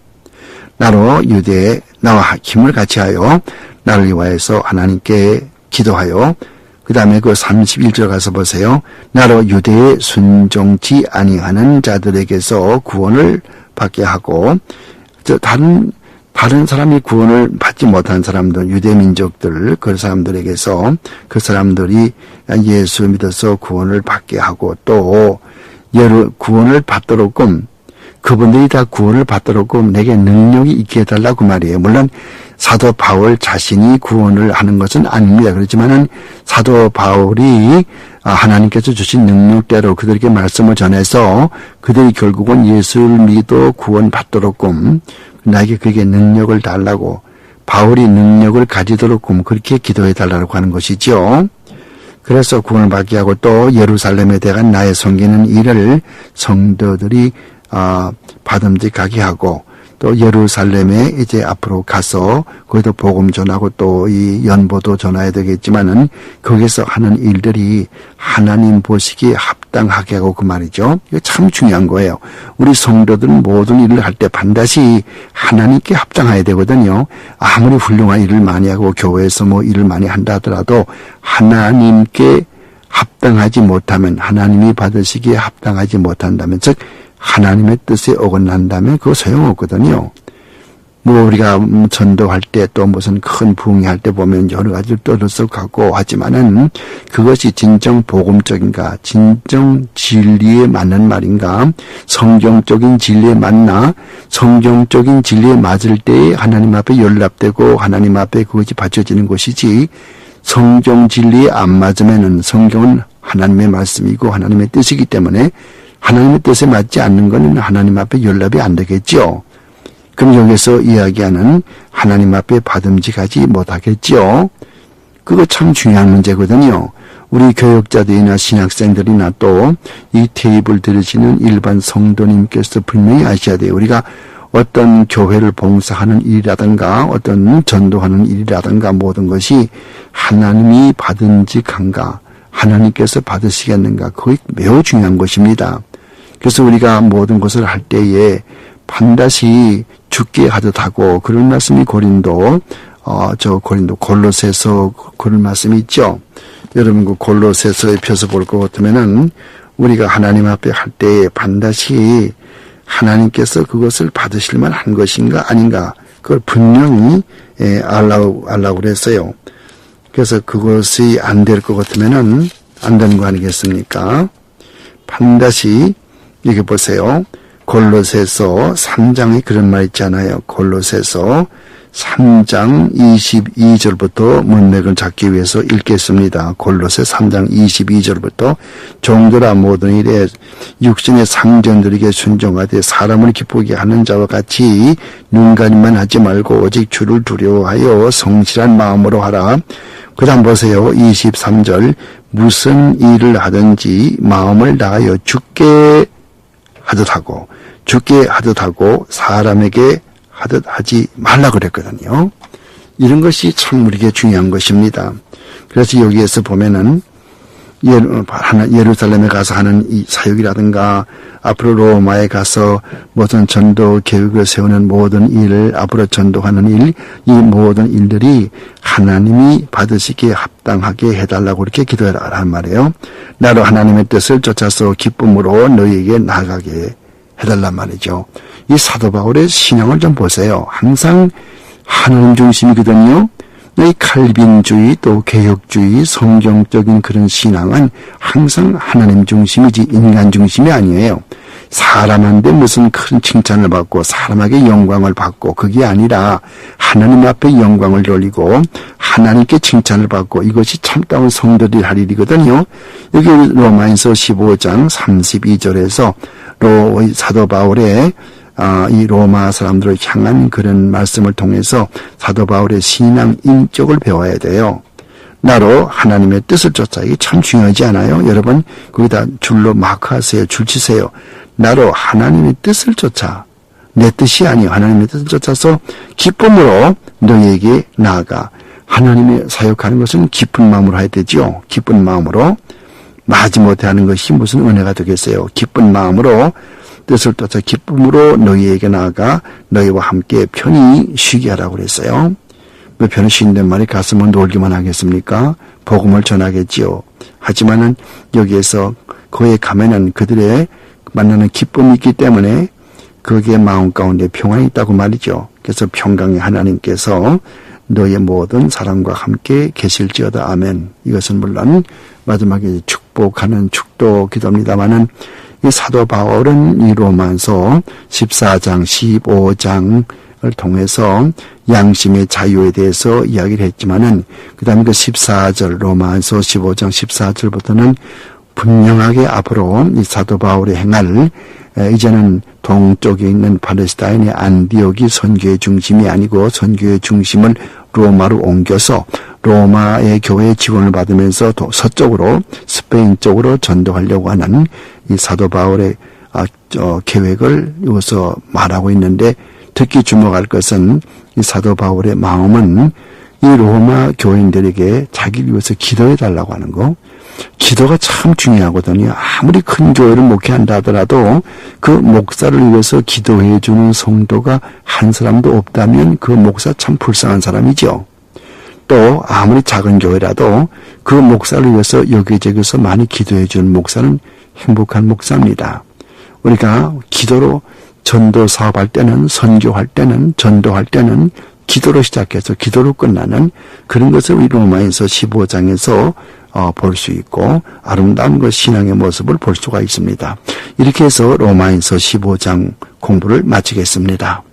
나로 유대에 나와 힘을 같이하여 나를 위하여서 하나님께 기도하여 그 다음에 그 31절 가서 보세요. 나로 유대에 순종치 아니하는 자들에게서 구원을 받게 하고 다른 사람이 구원을 받지 못한 사람들, 유대 민족들, 그 사람들에게서 그 사람들이 예수 믿어서 구원을 받게 하고 또 구원을 받도록끔 그분들이 다 구원을 받도록끔 내게 능력이 있게 해달라고 말이에요. 물론 사도 바울 자신이 구원을 하는 것은 아닙니다. 그렇지만은 사도 바울이 하나님께서 주신 능력대로 그들에게 말씀을 전해서 그들이 결국은 예수를 믿어 구원 받도록끔 나에게 그에게 능력을 달라고 바울이 능력을 가지도록끔 그렇게 기도해 달라고 하는 것이죠. 그래서 구원을 받게 하고 또 예루살렘에 대한 나의 섬기는 일을 성도들이 받음직하게 하고 또 예루살렘에 이제 앞으로 가서 거기도 복음 전하고 또 이 연보도 전해야 되겠지만은 거기서 하는 일들이 하나님 보시기에 합당하게 하고 그 말이죠. 이거 참 중요한 거예요. 우리 성도들은 모든 일을 할 때 반드시 하나님께 합당해야 되거든요. 아무리 훌륭한 일을 많이 하고 교회에서 뭐 일을 많이 한다 하더라도 하나님께 합당하지 못하면 하나님이 받으시기에 합당하지 못한다면 즉 하나님의 뜻에 어긋난다면 그거 소용없거든요. 뭐 우리가 전도할 때 또 무슨 큰 부흥회 할 때 보면 여러 가지를 떠들썩하고 하지만은 그것이 진정 복음적인가, 진정 진리에 맞는 말인가, 성경적인 진리에 맞나, 성경적인 진리에 맞을 때에 하나님 앞에 연락되고 하나님 앞에 그것이 바쳐지는 것이지 성경 진리에 안 맞으면은 성경은 하나님의 말씀이고 하나님의 뜻이기 때문에 하나님의 뜻에 맞지 않는 것은 하나님 앞에 연락이 안 되겠죠. 그럼 여기서 이야기하는 하나님 앞에 받음직하지 못하겠죠. 그거 참 중요한 문제거든요. 우리 교역자들이나 신학생들이나 또 이 테이블 들으시는 일반 성도님께서 분명히 아셔야 돼요. 우리가 어떤 교회를 봉사하는 일이라든가 어떤 전도하는 일이라든가 모든 것이 하나님이 받음직한가, 하나님께서 받으시겠는가, 그게 매우 중요한 것입니다. 그래서 우리가 모든 것을 할 때에 반드시 죽게 하듯 하고 그런 말씀이 고린도 골로새서 그런 말씀이 있죠. 여러분 그 골로새서에 펴서 볼 것 같으면은 우리가 하나님 앞에 할 때 반드시 하나님께서 그것을 받으실 만한 것인가 아닌가 그걸 분명히 알라고 그랬어요. 그래서 그것이 안 될 것 같으면은 안 되는 거 아니겠습니까? 반드시 이게 보세요. 골로새서 3장에 그런 말 있잖아요. 골로새서 3장 22절부터 문맥을 잡기 위해서 읽겠습니다. 골로새 3장 22절부터 종들아 모든 일에 육신의 상전들에게 순종하되 사람을 기쁘게 하는 자와 같이 눈가림만 하지 말고 오직 주를 두려워하여 성실한 마음으로 하라. 그 다음 보세요. 23절 무슨 일을 하든지 마음을 다하여 죽게 하듯 하고 사람에게 하듯 하지 말라 그랬거든요. 이런 것이 참 우리에게 중요한 것입니다. 그래서 여기에서 보면은 예루살렘에 가서 하는 이 사역이라든가 앞으로 로마에 가서 모든 전도 계획을 세우는 모든 일, 앞으로 전도하는 일, 이 모든 일들이 하나님이 받으시기에 합당하게 해달라고 이렇게 기도해라란 말이에요. 나로 하나님의 뜻을 쫓아서 기쁨으로 너희에게 나아가게 해달란 말이죠. 이 사도 바울의 신앙을 좀 보세요. 항상 하나님 중심이거든요. 이 칼빈주의 또 개혁주의 성경적인 그런 신앙은 항상 하나님 중심이지 인간 중심이 아니에요. 사람한테 무슨 큰 칭찬을 받고 사람에게 영광을 받고 그게 아니라 하나님 앞에 영광을 돌리고 하나님께 칭찬을 받고 이것이 참다운 성도들이 할 일이거든요. 여기 로마인서 15장 32절에서 사도 바울의 이 로마 사람들을 향한 그런 말씀을 통해서 사도 바울의 신앙 인격을 배워야 돼요. 나로 하나님의 뜻을 쫓아. 이게 참 중요하지 않아요? 여러분 거기다 줄로 마크하세요. 줄 치세요. 나로 하나님의 뜻을 쫓아. 내 뜻이 아니요. 하나님의 뜻을 쫓아서 기쁨으로 너희에게 나아가. 하나님의 사역하는 것은 기쁜 마음으로 해야 되죠. 기쁜 마음으로. 마지못해 하는 것이 무슨 은혜가 되겠어요. 기쁜 마음으로 뜻을 쫓아 기쁨으로 너희에게 나아가 너희와 함께 편히 쉬게 하라고 그랬어요. 왜 편히 쉰단 말이 가슴은 놀기만 하겠습니까? 복음을 전하겠지요. 하지만은 여기에서 거기에 가면은 그들의 만나는 기쁨이 있기 때문에 거기에 마음 가운데 평안이 있다고 말이죠. 그래서 평강의 하나님께서 너의 모든 사람과 함께 계실지어다. 아멘. 이것은 물론 마지막에 축복하는 축도 기도입니다마는 이 사도 바울은 이 로마서 14장, 15장을 통해서 양심의 자유에 대해서 이야기를 했지만은 그 다음에 그 14절, 로마서 15장 14절부터는 분명하게 앞으로 이 사도 바울의 행할 이제는 동쪽에 있는 팔레스타인의 안디옥이 선교의 중심이 아니고 선교의 중심을 로마로 옮겨서 로마의 교회의 지원을 받으면서 서쪽으로 스페인 쪽으로 전도하려고 하는 이 사도 바울의 계획을 여기서 말하고 있는데 특히 주목할 것은 이 사도 바울의 마음은 이 로마 교인들에게 자기를 위해서 기도해 달라고 하는 거. 기도가 참 중요하거든요. 아무리 큰 교회를 목회한다 하더라도 그 목사를 위해서 기도해 주는 성도가 한 사람도 없다면 그 목사 참 불쌍한 사람이죠. 또 아무리 작은 교회라도 그 목사를 위해서 여기저기서 많이 기도해 주는 목사는 행복한 목사입니다. 우리가 기도로 전도 사업할 때는 선교할 때는 전도할 때는 기도로 시작해서 기도로 끝나는 그런 것을 우리 로마에서 15장에서 볼 수 있고 아름다운 그 신앙의 모습을 볼 수가 있습니다. 이렇게 해서 로마에서 15장 공부를 마치겠습니다.